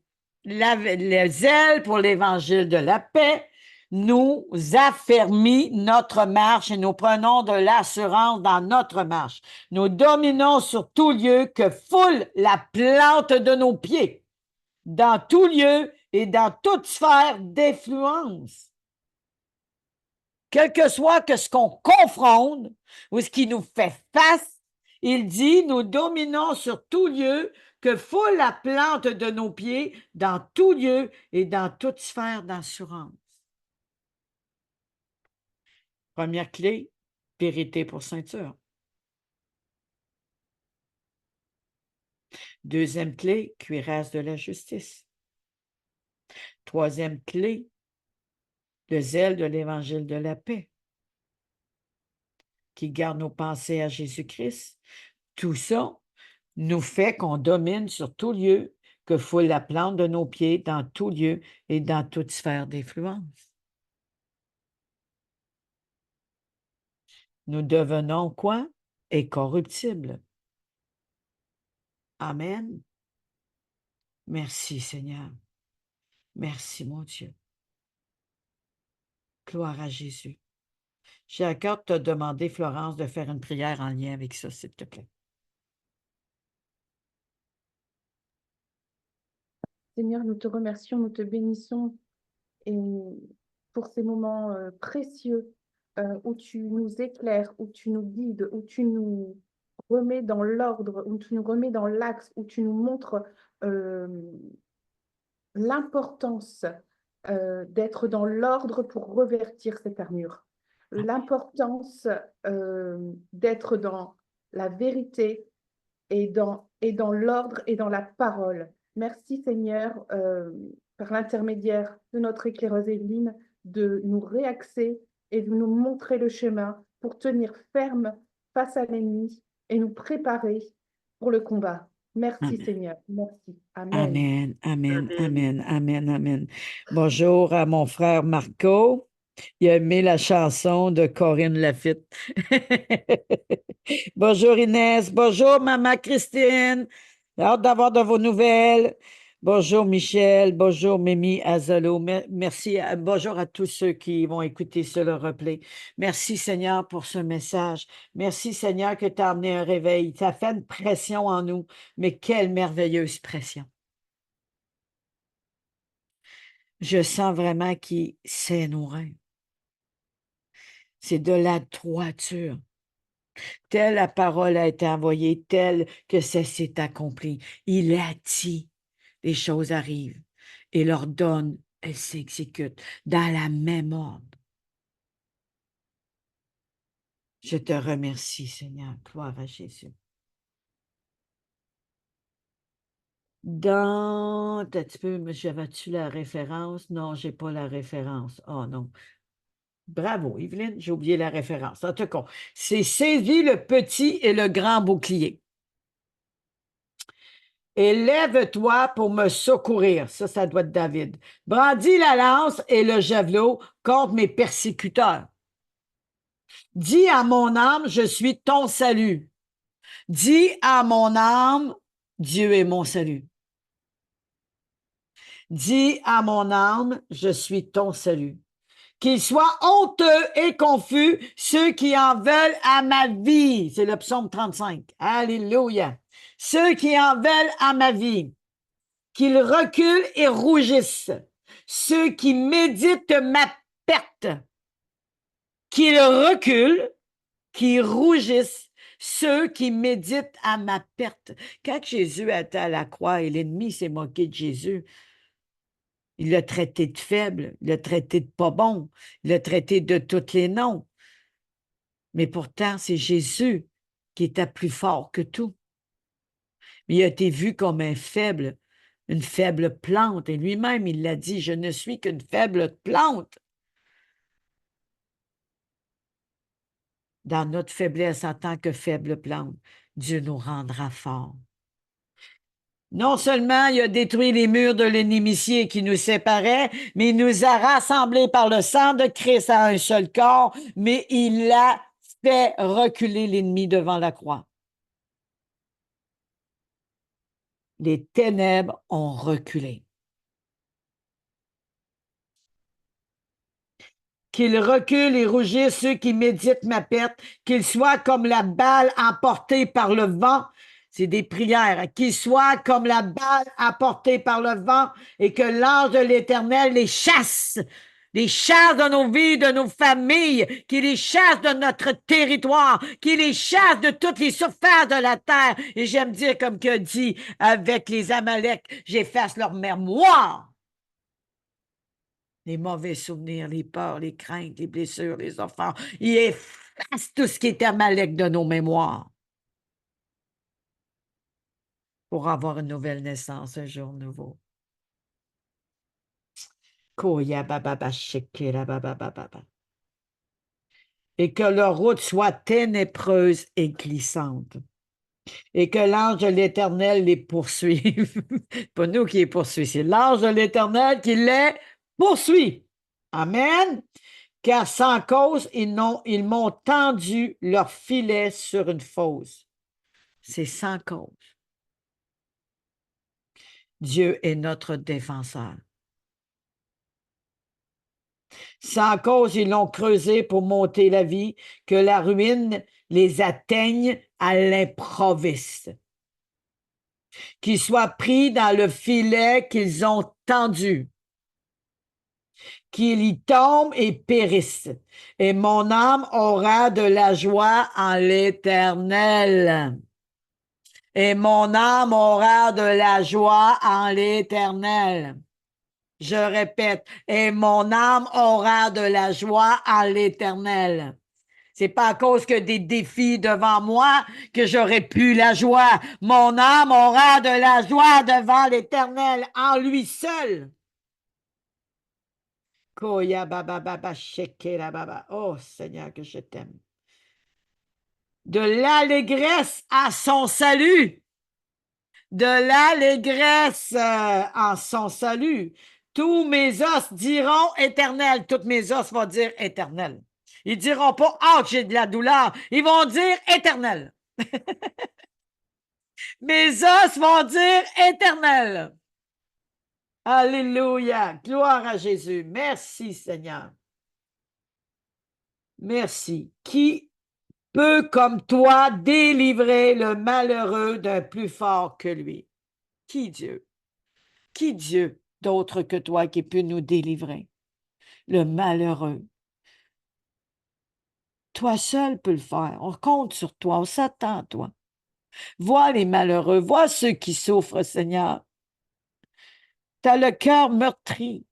le zèle pour l'évangile de la paix nous affermit notre marche et nous prenons de l'assurance dans notre marche. Nous dominons sur tout lieu que foule la plante de nos pieds, dans tout lieu et dans toute sphère d'influence. Quel que soit que ce qu'on confronte ou ce qui nous fait face, il dit, nous dominons sur tout lieu que foule la plante de nos pieds dans tout lieu et dans toute sphère d'assurance. Première clé, vérité pour ceinture. Deuxième clé, cuirasse de la justice. Troisième clé, le zèle de l'évangile de la paix, qui garde nos pensées à Jésus-Christ. Tout ça nous fait qu'on domine sur tout lieu, que foule la plante de nos pieds dans tout lieu et dans toute sphère d'influence. Nous devenons quoi? Incorruptibles. Amen. Merci, Seigneur. Merci, mon Dieu. Gloire à Jésus. J'ai à cœur de te demander, Florence, de faire une prière en lien avec ça, s'il te plaît. Seigneur, nous te remercions, nous te bénissons et pour ces moments précieux où tu nous éclaires, où tu nous guides, où tu nous remets dans l'ordre, où tu nous remets dans l'axe, où tu nous montres euh, l'importance d'être dans l'ordre pour revertir cette armure, l'importance d'être dans la vérité et dans l'ordre et dans la parole. Merci Seigneur, par l'intermédiaire de notre éclaireuse Evelyne, de nous réaxer et de nous montrer le chemin pour tenir ferme face à l'ennemi et nous préparer pour le combat. Merci Amen. Seigneur. Merci. Amen. Amen, amen, Amen. amen, amen, amen. Bonjour à mon frère Marco. Il a aimé la chanson de Corinne Lafitte. Bonjour Inès. Bonjour Maman Christine. Hâte d'avoir de vos nouvelles. Bonjour Michel. Bonjour Mimi Azolo. Merci. Bonjour à tous ceux qui vont écouter sur le replay. Merci Seigneur pour ce message. Merci Seigneur que tu as amené un réveil. Ça fait une pression en nous, mais quelle merveilleuse pression. Je sens vraiment qu'il sait nos reins. C'est de la droiture. Telle la parole a été envoyée, telle que ça s'est accompli. Il a dit, les choses arrivent et leur donne elle s'exécute dans la même ordre. Je te remercie, Seigneur. Gloire à Jésus. Un petit peu, mais j'avais-tu la référence? Non, j'ai pas la référence. Oh non. Bravo, Evelyne, j'ai oublié la référence. En tout cas, c'est saisis le petit et le grand bouclier. Élève-toi pour me secourir. Ça doit être David. Brandis la lance et le javelot contre mes persécuteurs. Dis à mon âme, je suis ton salut. Dis à mon âme, Dieu est mon salut. Dis à mon âme, je suis ton salut. Qu'ils soient honteux et confus ceux qui en veulent à ma vie. C'est le psaume 35. Alléluia. Ceux qui en veulent à ma vie. Qu'ils reculent et rougissent. Ceux qui méditent ma perte. Qu'ils reculent, qui rougissent. Ceux qui méditent à ma perte. Quand Jésus était à la croix et l'ennemi s'est moqué de Jésus, il l'a traité de faible, il l'a traité de pas bon, il l'a traité de tous les noms. Mais pourtant, c'est Jésus qui était plus fort que tout. Mais il a été vu comme un faible, une faible plante. Et lui-même, il l'a dit, je ne suis qu'une faible plante. Dans notre faiblesse en tant que faible plante, Dieu nous rendra forts. Non seulement il a détruit les murs de l'inimitié qui nous séparaient, mais il nous a rassemblés par le sang de Christ à un seul corps, mais il a fait reculer l'ennemi devant la croix. Les ténèbres ont reculé. Qu'ils reculent et rougissent ceux qui méditent ma perte, qu'ils soient comme la balle emportée par le vent. C'est des prières. Qu'ils soient comme la balle emportée par le vent et que l'ange de l'Éternel les chasse de nos vies, de nos familles, qu'il les chasse de notre territoire, qu'il les chasse de toutes les surfaces de la terre. Et j'aime dire, comme que dit avec les Amaleks, j'efface leur mémoire. Les mauvais souvenirs, les peurs, les craintes, les blessures, les offenses. Il efface tout ce qui est Amalek de nos mémoires pour avoir une nouvelle naissance, un jour nouveau. Et que leur route soit ténébreuse et glissante. Et que l'ange de l'Éternel les poursuive. Pas nous qui les poursuivons, c'est l'ange de l'Éternel qui les poursuit. Amen. Car sans cause, ils m'ont tendu leur filet sur une fosse. C'est sans cause. Dieu est notre défenseur. Sans cause, ils l'ont creusé pour monter la vie, que la ruine les atteigne à l'improviste. Qu'ils soient pris dans le filet qu'ils ont tendu. Qu'ils y tombent et périssent. Et mon âme aura de la joie en l'Éternel. Et mon âme aura de la joie en l'Éternel. Je répète, et mon âme aura de la joie en l'Éternel. C'est pas à cause que des défis devant moi que j'aurai plus la joie. Mon âme aura de la joie devant l'Éternel en lui seul. Koya baba baba shekera baba. Oh Seigneur, que je t'aime. De l'allégresse à son salut. De l'allégresse en son salut. Tous mes os diront éternel. Tous mes os vont dire éternel. Ils diront pas, ah, j'ai de la douleur. Ils vont dire éternel. Mes os vont dire éternel. Alléluia. Gloire à Jésus. Merci, Seigneur. Merci. Qui peut, comme toi, délivrer le malheureux d'un plus fort que lui? Qui Dieu? Qui Dieu d'autre que toi qui peut nous délivrer? Le malheureux. Toi seul peux le faire. On compte sur toi. On s'attend à toi. Vois les malheureux. Vois ceux qui souffrent, Seigneur. Tu as le cœur meurtri.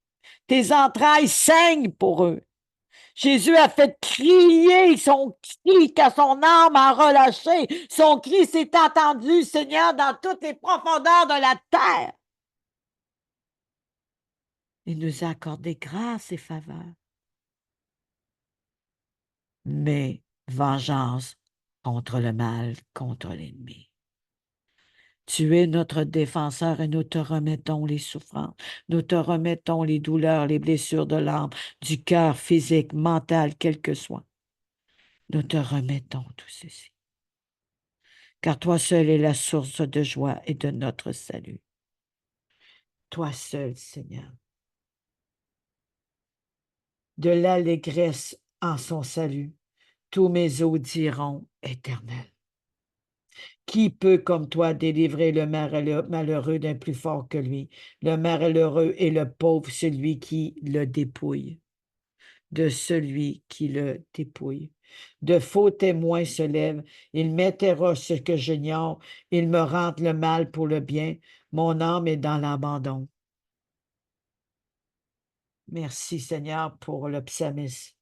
Tes entrailles saignent pour eux. Jésus a fait crier son cri quand son âme a relâché. Son cri s'est entendu, Seigneur, dans toutes les profondeurs de la terre. Il nous a accordé grâce et faveur. Mais vengeance contre le mal, contre l'ennemi. Tu es notre défenseur et nous te remettons les souffrances. Nous te remettons les douleurs, les blessures de l'âme, du cœur, physique, mental, quel que soit. Nous te remettons tout ceci. Car toi seul es la source de joie et de notre salut. Toi seul, Seigneur. De l'allégresse en son salut, tous mes os diront éternel. Qui peut, comme toi, délivrer le malheureux d'un plus fort que lui? Le malheureux et le pauvre, celui qui le dépouille. De celui qui le dépouille. De faux témoins se lèvent. Ils m'interrogent ce que j'ignore. Ils me rendent le mal pour le bien. Mon âme est dans l'abandon. Merci, Seigneur, pour le psalmiste.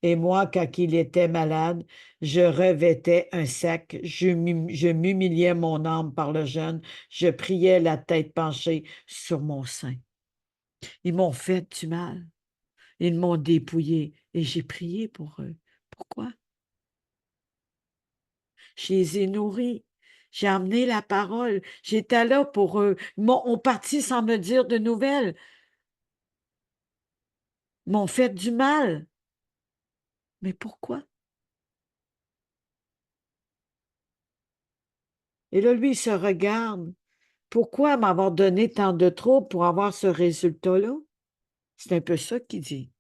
Et moi, quand il était malade, je revêtais un sac, je m'humiliais mon âme par le jeûne, je priais la tête penchée sur mon sein. Ils m'ont fait du mal, ils m'ont dépouillé et j'ai prié pour eux. Pourquoi? Je les ai nourris, j'ai amené la parole, j'étais là pour eux. Ils ont parti sans me dire de nouvelles, ils m'ont fait du mal. Mais pourquoi? Et là, lui, il se regarde. Pourquoi m'avoir donné tant de troubles pour avoir ce résultat-là? C'est un peu ça qu'il dit.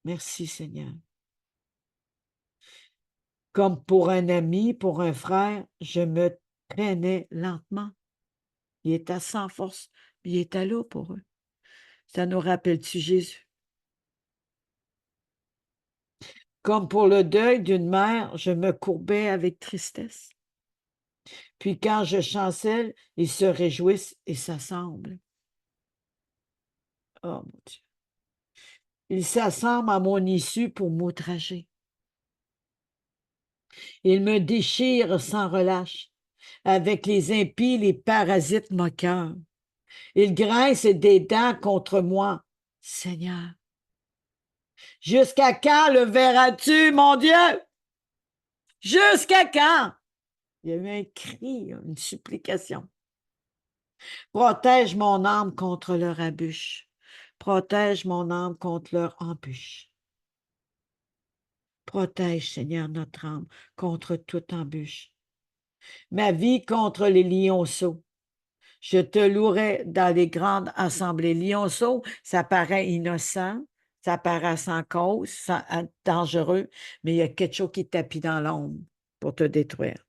Merci, Seigneur. Comme pour un ami, pour un frère, je me traînais lentement. Il était sans force, mais il était là pour eux. Ça nous rappelle-tu Jésus? Comme pour le deuil d'une mère, je me courbais avec tristesse. Puis quand je chancelle, ils se réjouissent et s'assemblent. Oh mon Dieu. Ils s'assemblent à mon issue pour m'outrager. Ils me déchirent sans relâche. Avec les impies, les parasites moqueurs. Ils grincent des dents contre moi. Seigneur, jusqu'à quand le verras-tu, mon Dieu? Jusqu'à quand? Il y a eu un cri, une supplication. Protège mon âme contre leur embûche. Protège mon âme contre leur embûche. Protège, Seigneur, notre âme contre toute embûche. Ma vie contre les lionceaux. Je te louerai dans les grandes assemblées. Lionceau, ça paraît innocent, ça paraît sans cause, dangereux, mais il y a quelque chose qui tapit dans l'ombre pour te détruire.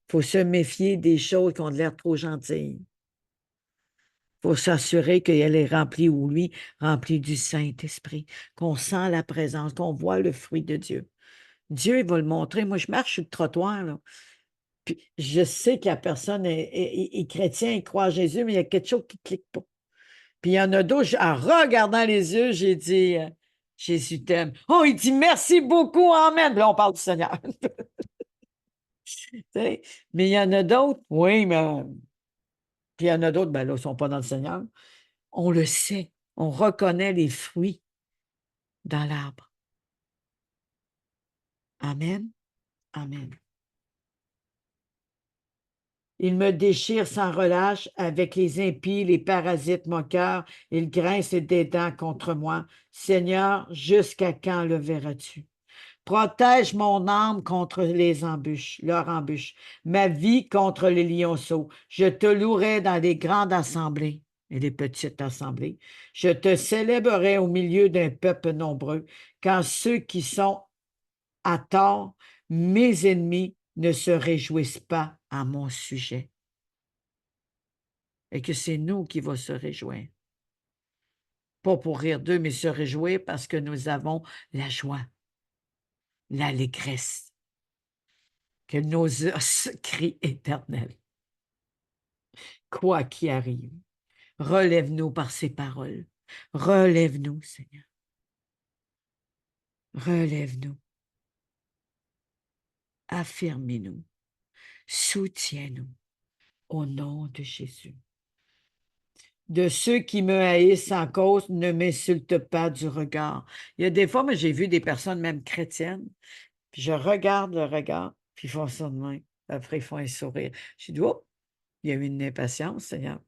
Il faut se méfier des choses qui ont l'air trop gentilles. Il faut s'assurer qu'elle est remplie, ou lui, rempli du Saint-Esprit, qu'on sent la présence, qu'on voit le fruit de Dieu. Dieu, il va le montrer. Moi, je marche sur le trottoir, là. Puis je sais que la personne est chrétien, il croit en Jésus, mais il y a quelque chose qui ne clique pas. Puis il y en a d'autres, en regardant les yeux, j'ai dit, Jésus t'aime. Oh, il dit merci beaucoup, amen. Puis là, on parle du Seigneur. Mais il y en a d'autres, oui, mais. Puis il y en a d'autres, ben là, ils ne sont pas dans le Seigneur. On le sait, on reconnaît les fruits dans l'arbre. Amen. Amen. Il me déchire sans relâche avec les impies, les parasites moqueurs. Il grince des dents contre moi. Seigneur, jusqu'à quand le verras-tu? Protège mon âme contre les embûches, leurs embûches, ma vie contre les lionceaux. Je te louerai dans les grandes assemblées et les petites assemblées. Je te célébrerai au milieu d'un peuple nombreux, quand ceux qui sont à tort, mes ennemis, ne se réjouissent pas à mon sujet. Et que c'est nous qui va se réjouir. Pas pour rire d'eux, mais se réjouir parce que nous avons la joie, l'allégresse, que nos os crient éternel. quoi qu'il arrive. Relève-nous par ces paroles. Relève-nous, Seigneur. Relève-nous. Affirme-nous. Soutiens-nous au nom de Jésus. De ceux qui me haïssent en cause, ne m'insultent pas du regard. Il y a des fois, moi, j'ai vu des personnes, même chrétiennes, puis je regarde le regard, puis ils font ça de même. Après, ils font un sourire. Je dis, oh, il y a eu une impatience, Seigneur.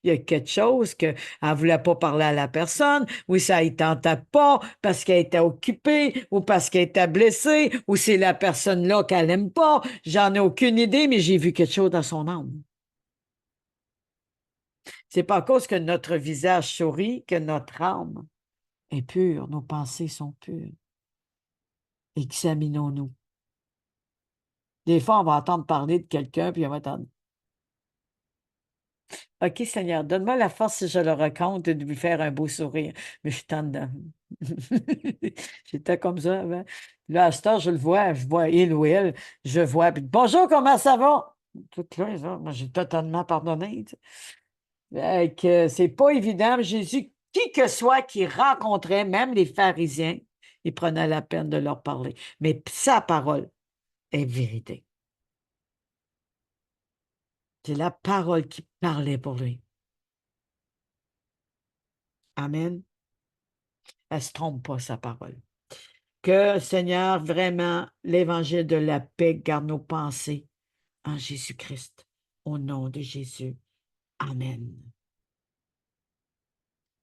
Il y a quelque chose qu'elle ne voulait pas parler à la personne, ou ça ne tentait pas parce qu'elle était occupée, ou parce qu'elle était blessée, ou c'est la personne-là qu'elle n'aime pas. J'en ai aucune idée, mais j'ai vu quelque chose dans son âme. C'est pas à cause que notre visage sourit que notre âme est pure, nos pensées sont pures. Examinons-nous. Des fois, on va entendre parler de quelqu'un, puis on va entendre OK, Seigneur, donne-moi la force si je le raconte de lui faire un beau sourire. Mais je suis en dedans. J'étais comme ça avant. Là, à cette heure, je le vois, je vois il ou elle, je vois. Puis, bonjour, comment ça va? Tout là, ça, moi, j'ai totalement pardonné. Tu sais. Fait que c'est pas évident. Mais Jésus, qui que soit qui rencontrait, même les pharisiens, il prenait la peine de leur parler. Mais sa parole est vérité. C'est la parole qui parlait pour lui. Amen. Elle ne se trompe pas, sa parole. Que, Seigneur, vraiment, l'évangile de la paix garde nos pensées en Jésus-Christ. Au nom de Jésus. Amen.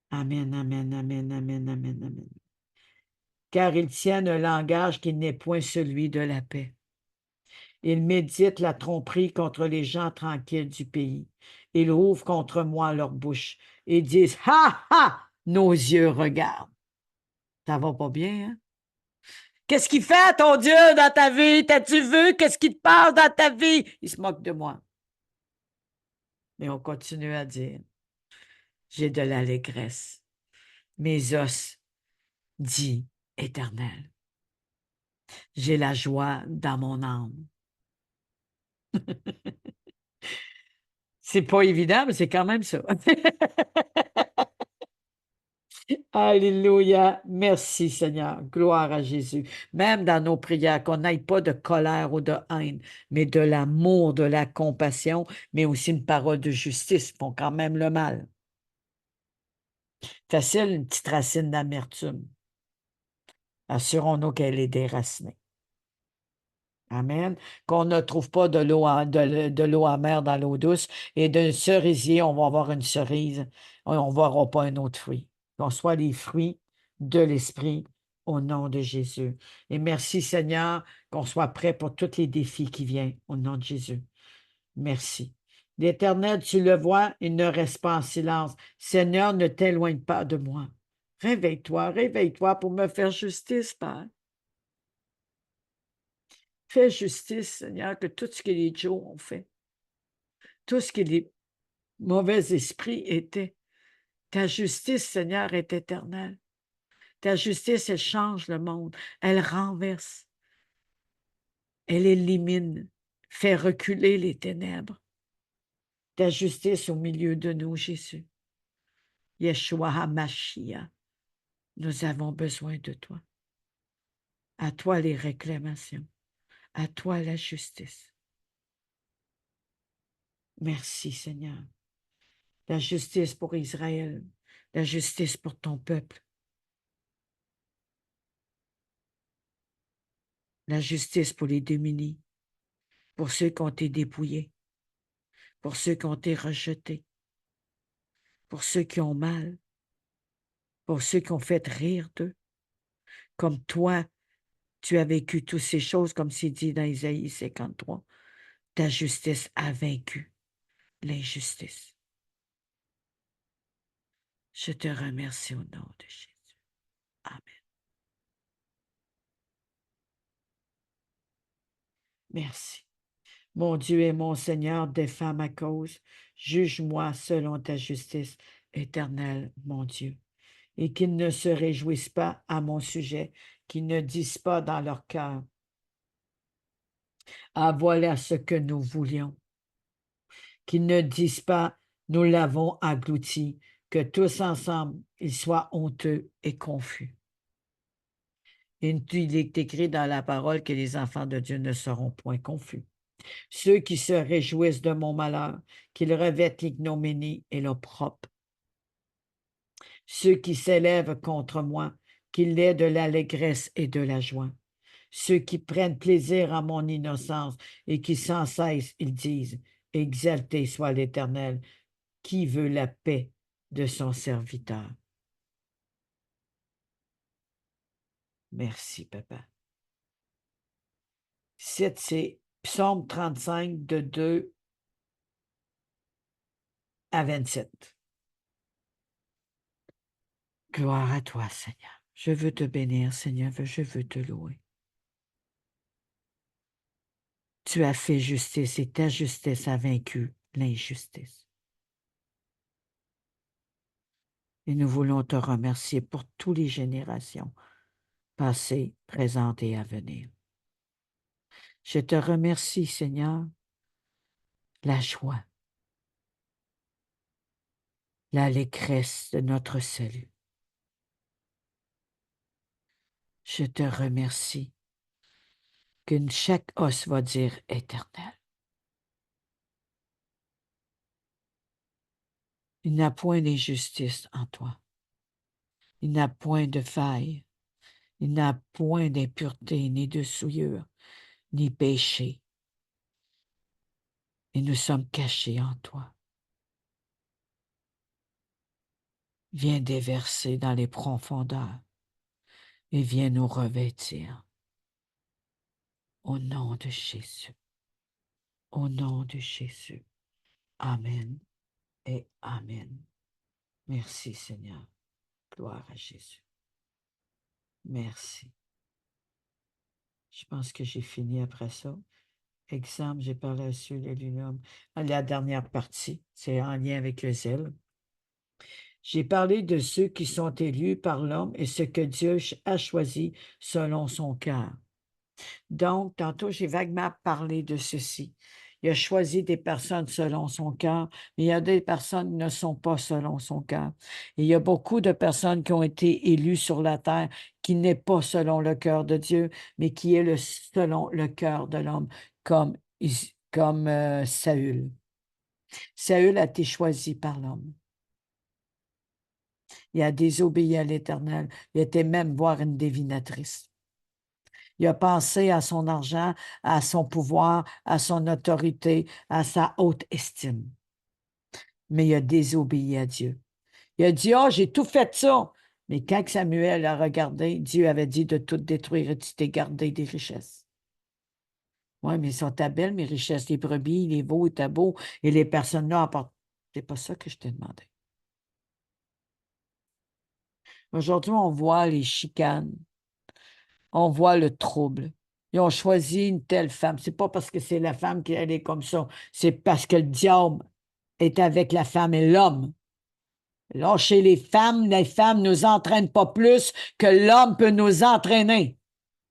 Amen, amen, amen, amen, amen, amen. Car ils tiennent un langage qui n'est point celui de la paix. Ils méditent la tromperie contre les gens tranquilles du pays. Ils ouvrent contre moi leur bouche et disent, ha, ha, nos yeux regardent. Ça va pas bien, hein? Qu'est-ce qu'il fait, ton Dieu, dans ta vie? T'as-tu vu? Qu'est-ce qui te passe dans ta vie? Il se moque de moi. Mais on continue à dire, j'ai de l'allégresse. Mes os, dit Éternel. J'ai la joie dans mon âme. C'est pas évident, mais c'est quand même ça. Alléluia. Merci, Seigneur. Gloire à Jésus. Même dans nos prières, qu'on n'aille pas de colère ou de haine, mais de l'amour, de la compassion, mais aussi une parole de justice font quand même le mal. Facile, une petite racine d'amertume. Assurons-nous qu'elle est déracinée. Amen. Qu'on ne trouve pas de l'eau amère dans l'eau douce et d'un cerisier, on va avoir une cerise. On ne verra pas un autre fruit. Qu'on soit les fruits de l'Esprit au nom de Jésus. Et merci Seigneur, qu'on soit prêt pour tous les défis qui viennent au nom de Jésus. Merci. L'Éternel, tu le vois, il ne reste pas en silence. Seigneur, ne t'éloigne pas de moi. Réveille-toi pour me faire justice, Père. Fais justice, Seigneur, que tout ce que les Joe ont fait, tout ce que les mauvais esprits étaient, ta justice, Seigneur, est éternelle. Ta justice, elle change le monde, elle renverse, elle élimine, fait reculer les ténèbres. Ta justice au milieu de nous, Jésus. Yeshua HaMashiach, nous avons besoin de toi. À toi les réclamations, à toi la justice. Merci, Seigneur. La justice pour Israël, la justice pour ton peuple, la justice pour les démunis, pour ceux qui ont été dépouillés, pour ceux qui ont été rejetés, pour ceux qui ont mal, pour ceux qui ont fait rire d'eux. Comme toi, tu as vécu toutes ces choses, comme c'est dit dans Isaïe 53. Ta justice a vaincu l'injustice. Je te remercie au nom de Jésus. Amen. Merci. Mon Dieu et mon Seigneur, défends ma cause. Juge-moi selon ta justice éternelle, mon Dieu. Et qu'ils ne se réjouissent pas à mon sujet, qu'ils ne disent pas dans leur cœur, ah, voilà ce que nous voulions. qu'ils ne disent pas, nous l'avons englouti, que tous ensemble, ils soient honteux et confus. Il est écrit dans la parole que les enfants de Dieu ne seront point confus. Ceux qui se réjouissent de mon malheur, qu'ils revêtent l'ignominie et l'opprobre. Ceux qui s'élèvent contre moi, qu'il ait de l'allégresse et de la joie. Ceux qui prennent plaisir à mon innocence et qui sans cesse, ils disent, exalté soit l'Éternel, qui veut la paix de son serviteur. Merci, papa. C'est Psaume 35, de 2 à 27. Gloire à toi, Seigneur. Je veux te bénir, Seigneur, je veux te louer. Tu as fait justice et ta justice a vaincu l'injustice. Et nous voulons te remercier pour toutes les générations, passées, présentes et à venir. Je te remercie, Seigneur, la joie, l'allégresse de notre salut. Je te remercie que chaque os va dire éternel. Il n'y a point d'injustice en toi. Il n'y a point de faille. Il n'y a point d'impureté, ni de souillure, ni péché. Et nous sommes cachés en toi. Viens déverser dans les profondeurs et viens nous revêtir. Au nom de Jésus. Au nom de Jésus. Amen et Amen. Merci Seigneur. Gloire à Jésus. Merci. Je pense que j'ai fini après ça. Exemple, j'ai parlé sur les lumières. La dernière partie, c'est en lien avec le zèle. J'ai parlé de ceux qui sont élus par l'homme et ce que Dieu a choisi selon son cœur. Donc, tantôt, j'ai vaguement parlé de ceci. Il a choisi des personnes selon son cœur, mais il y a des personnes qui ne sont pas selon son cœur. Et il y a beaucoup de personnes qui ont été élues sur la terre qui n'est pas selon le cœur de Dieu, mais qui est selon le cœur de l'homme, comme Saül. Saül a été choisi par l'homme. Il a désobéi à l'Éternel. Il était même voir une divinatrice. Il a pensé à son argent, à son pouvoir, à son autorité, à sa haute estime. Mais il a désobéi à Dieu. Il a dit, « Oh, j'ai tout fait ça. » Mais quand Samuel a regardé, Dieu avait dit de tout détruire et tu t'es gardé des richesses. Oui, mais ils sont belles, mes richesses, les brebis, les veaux étaient beaux, et les personnes-là apportent. C'est pas ça que je t'ai demandé. Aujourd'hui, on voit les chicanes. On voit le trouble. Ils ont choisi une telle femme. C'est pas parce que c'est la femme qu'elle est comme ça. C'est parce que le diable est avec la femme et l'homme. Là, chez les femmes ne nous entraînent pas plus que l'homme peut nous entraîner.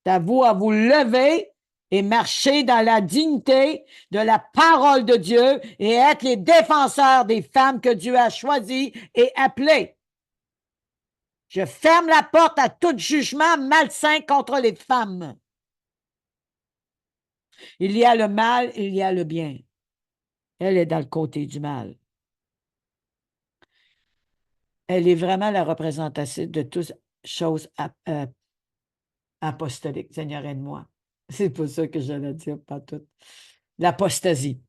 C'est à vous lever et marcher dans la dignité de la parole de Dieu et être les défenseurs des femmes que Dieu a choisies et appelées. Je ferme la porte à tout jugement malsain contre les femmes. Il y a le mal, il y a le bien. Elle est dans le côté du mal. Elle est vraiment la représentative de toutes choses apostoliques. Seigneur, aide-moi. C'est pour ça que j'allais dire pas tout. L'apostasie.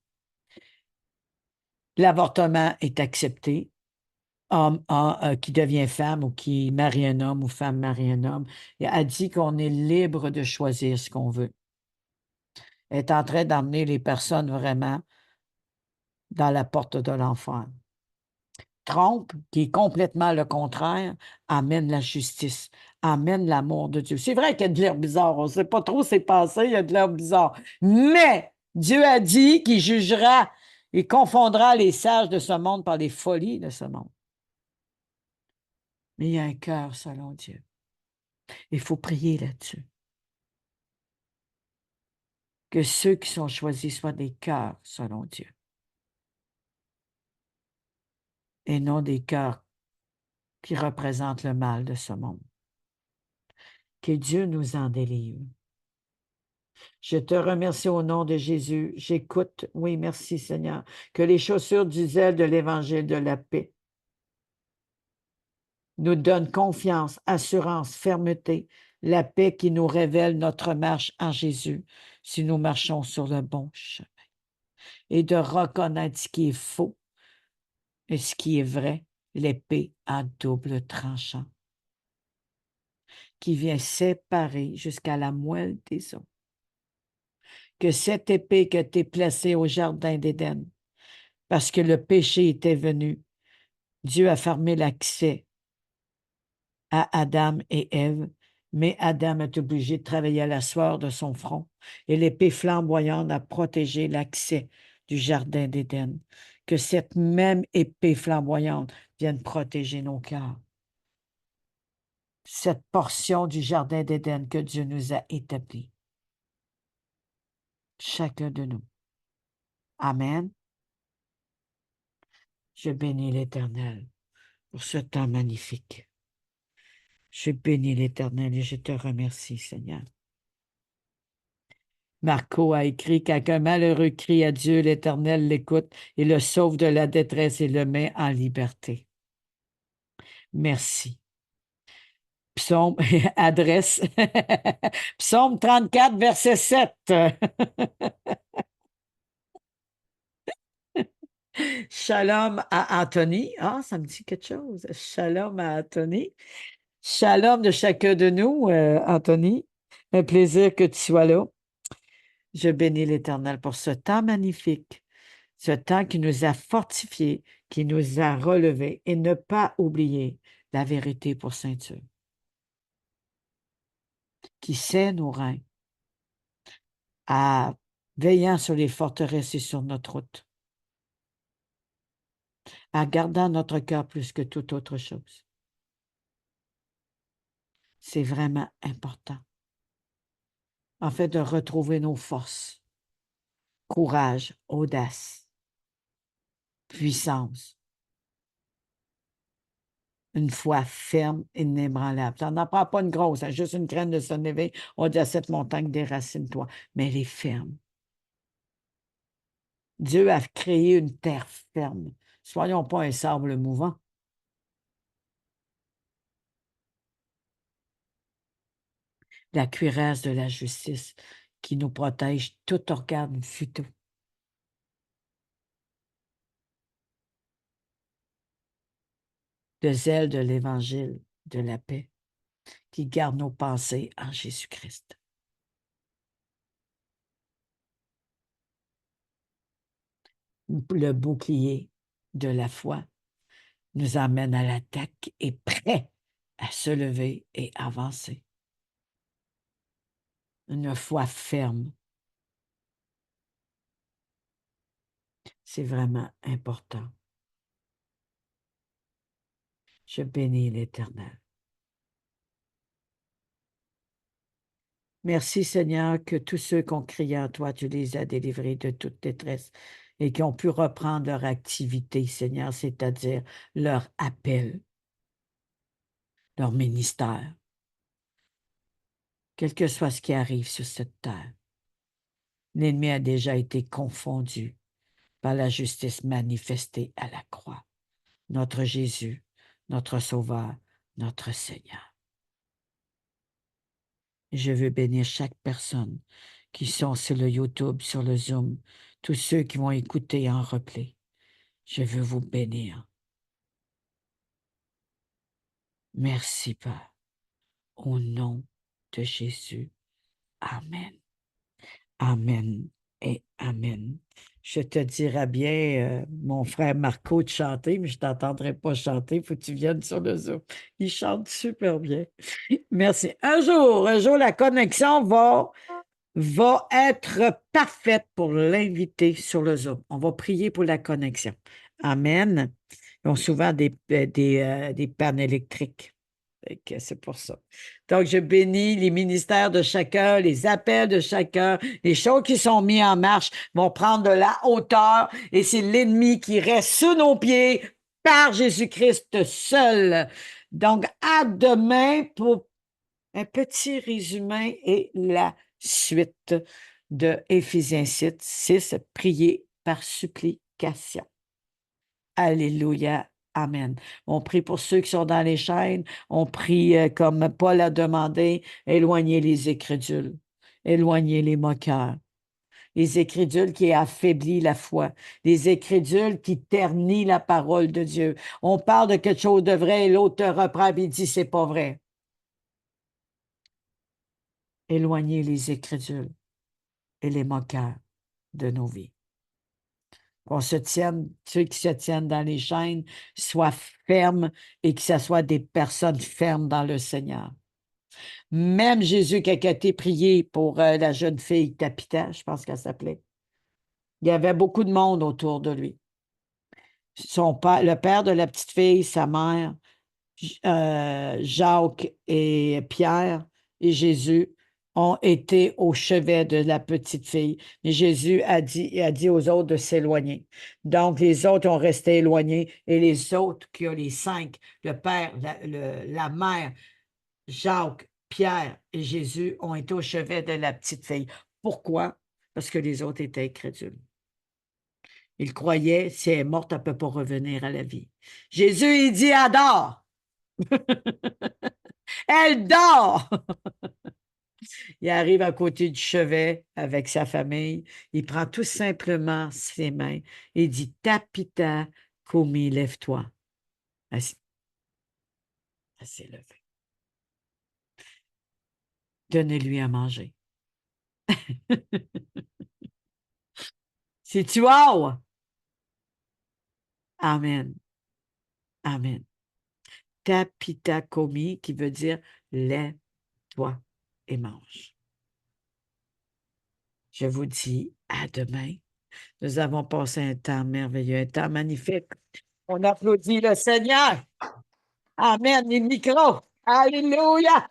L'avortement est accepté. Homme qui devient femme ou qui marie un homme ou femme marie un homme. Elle a dit qu'on est libre de choisir ce qu'on veut. Elle est en train d'emmener les personnes vraiment dans la porte de l'enfer. Trompe, qui est complètement le contraire, amène la justice, amène l'amour de Dieu. C'est vrai qu'il y a de l'air bizarre, on ne sait pas trop ce qui s'est passé, il y a de l'air bizarre. Mais Dieu a dit qu'il jugera et confondra les sages de ce monde par les folies de ce monde. Mais il y a un cœur selon Dieu. Il faut prier là-dessus. Que ceux qui sont choisis soient des cœurs selon Dieu. et non des cœurs qui représentent le mal de ce monde. Que Dieu nous en délivre. Je te remercie au nom de Jésus. J'écoute, oui, merci Seigneur, que les chaussures du zèle de l'Évangile de la paix nous donnent confiance, assurance, fermeté, la paix qui nous révèle notre marche en Jésus si nous marchons sur le bon chemin. Et de reconnaître ce qui est faux et ce qui est vrai, l'épée à double tranchant qui vient séparer jusqu'à la moelle des os. Que cette épée qui a été placée au jardin d'Éden, parce que le péché était venu, Dieu a fermé l'accès à Adam et Ève, mais Adam est obligé de travailler à la sueur de son front et l'épée flamboyante a protégé l'accès du jardin d'Éden. Que cette même épée flamboyante vienne protéger nos cœurs. Cette portion du jardin d'Éden que Dieu nous a établie. Chacun de nous. Amen. Je bénis l'Éternel pour ce temps magnifique. Je bénis l'Éternel et je te remercie, Seigneur. Marco a écrit, quand un malheureux crie à Dieu, l'Éternel l'écoute et le sauve de la détresse et le met en liberté. Merci. Psaume, adresse, Psaume 34, verset 7. Shalom à Anthony. Ah, ça me dit quelque chose. Shalom à Anthony. Shalom de chacun de nous, Anthony. Un plaisir que tu sois là. Je bénis l'Éternel pour ce temps magnifique, ce temps qui nous a fortifiés, qui nous a relevés et ne pas oublier la vérité pour ceinture, qui sait nos reins, à veillant sur les forteresses et sur notre route, à gardant notre cœur plus que toute autre chose. C'est vraiment important. En fait, de retrouver nos forces, courage, audace, puissance, une foi ferme et inébranlable. Ça n'en prend pas une grosse, hein, juste une graine de sénévé. On dit à cette montagne, déracine-toi, mais elle est ferme. Dieu a créé une terre ferme. Soyons pas un sable mouvant. La cuirasse de la justice qui nous protège tout organe futile. Le zèle de l'Évangile de la paix qui garde nos pensées en Jésus-Christ. Le bouclier de la foi nous emmène à l'attaque et prêt à se lever et avancer. Une foi ferme. C'est vraiment important. Je bénis l'Éternel. Merci Seigneur que tous ceux qui ont crié à toi, tu les as délivrés de toute détresse et qui ont pu reprendre leur activité, Seigneur, c'est-à-dire leur appel, leur ministère, quel que soit ce qui arrive sur cette terre. L'ennemi a déjà été confondu par la justice manifestée à la croix. Notre Jésus, notre Sauveur, notre Seigneur. Je veux bénir chaque personne qui sont sur le YouTube, sur le Zoom, tous ceux qui vont écouter en replay. Je veux vous bénir. Merci, Père. Au nom de Jésus. Amen. Amen et Amen. Je te dirais bien, mon frère Marco, de chanter, mais je ne t'entendrai pas chanter. Il faut que tu viennes sur le Zoom. Il chante super bien. Merci. Un jour, la connexion va être parfaite pour l'inviter sur le Zoom. On va prier pour la connexion. Amen. Ils ont souvent des pannes électriques. C'est pour ça. Donc, je bénis les ministères de chacun, les appels de chacun, les choses qui sont mises en marche vont prendre de la hauteur et c'est l'ennemi qui reste sous nos pieds. par Jésus-Christ seul. Donc, à demain pour un petit résumé et la suite de Éphésiens 6, prier par supplication. Alléluia. Amen. On prie pour ceux qui sont dans les chaînes. On prie comme Paul a demandé, éloignez les incrédules, éloignez les moqueurs, les incrédules qui affaiblissent la foi, les incrédules qui ternissent la parole de Dieu. On parle de quelque chose de vrai et l'autre te reprend et dit c'est pas vrai. Éloignez les incrédules et les moqueurs de nos vies. Qu'on se tienne, ceux qui se tiennent dans les chaînes soient fermes et que ce soit des personnes fermes dans le Seigneur. Même Jésus qui a été prié pour la jeune fille Tapita, je pense qu'elle s'appelait, il y avait beaucoup de monde autour de lui. Son père, le père de la petite fille, sa mère, Jacques et Pierre et Jésus ont été au chevet de la petite fille. Mais Jésus a dit aux autres de s'éloigner. Donc, les autres ont resté éloignés et les autres, qui ont les 5, le père, la mère, Jacques, Pierre et Jésus, ont été au chevet de la petite fille. Pourquoi? Parce que les autres étaient incrédules. Ils croyaient, si elle est morte, elle ne peut pas revenir à la vie. Jésus, il dit, adore. Elle dort! Il arrive à côté du chevet avec sa famille. Il prend tout simplement ses mains et dit, Tapita, Komi, lève-toi. Elle s'est levée. Donnez-lui à manger. C'est-tu wow? Amen. Amen. Tapita Komi, qui veut dire lève-toi et mange. Je vous dis à demain. Nous avons passé un temps merveilleux, un temps magnifique. On applaudit le Seigneur. Amen. Les micros. Alléluia.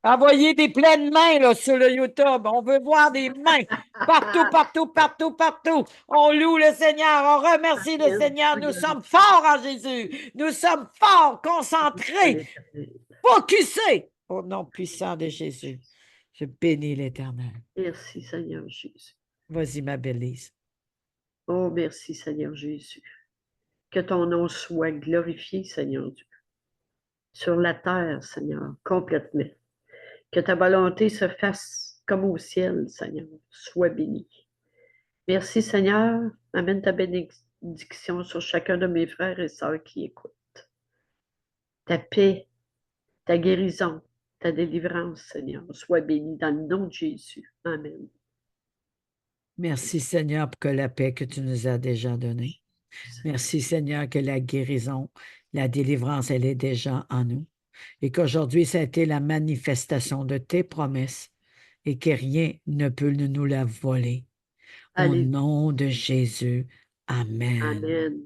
Envoyez des pleines mains là, sur le YouTube. On veut voir des mains partout, partout, partout, partout. On loue le Seigneur. On remercie le Seigneur. Nous sommes forts en Jésus. Nous sommes forts, concentrés, focusés au nom puissant de Jésus. Je bénis l'Éternel. Merci, Seigneur Jésus. Vas-y, ma belle Lise. Oh, merci, Seigneur Jésus. Que ton nom soit glorifié, Seigneur Dieu, sur la terre, Seigneur, complètement. Que ta volonté se fasse comme au ciel, Seigneur. Sois béni. Merci, Seigneur. Amène ta bénédiction sur chacun de mes frères et sœurs qui écoutent. Ta paix, ta guérison, ta délivrance, Seigneur. Sois béni dans le nom de Jésus. Amen. Merci, Seigneur, pour que la paix que tu nous as déjà donnée. Merci, Seigneur, que la guérison, la délivrance, elle est déjà en nous. Et qu'aujourd'hui, ça a été la manifestation de tes promesses et que rien ne peut nous la voler. Au Allez. nom de Jésus. Amen. Amen.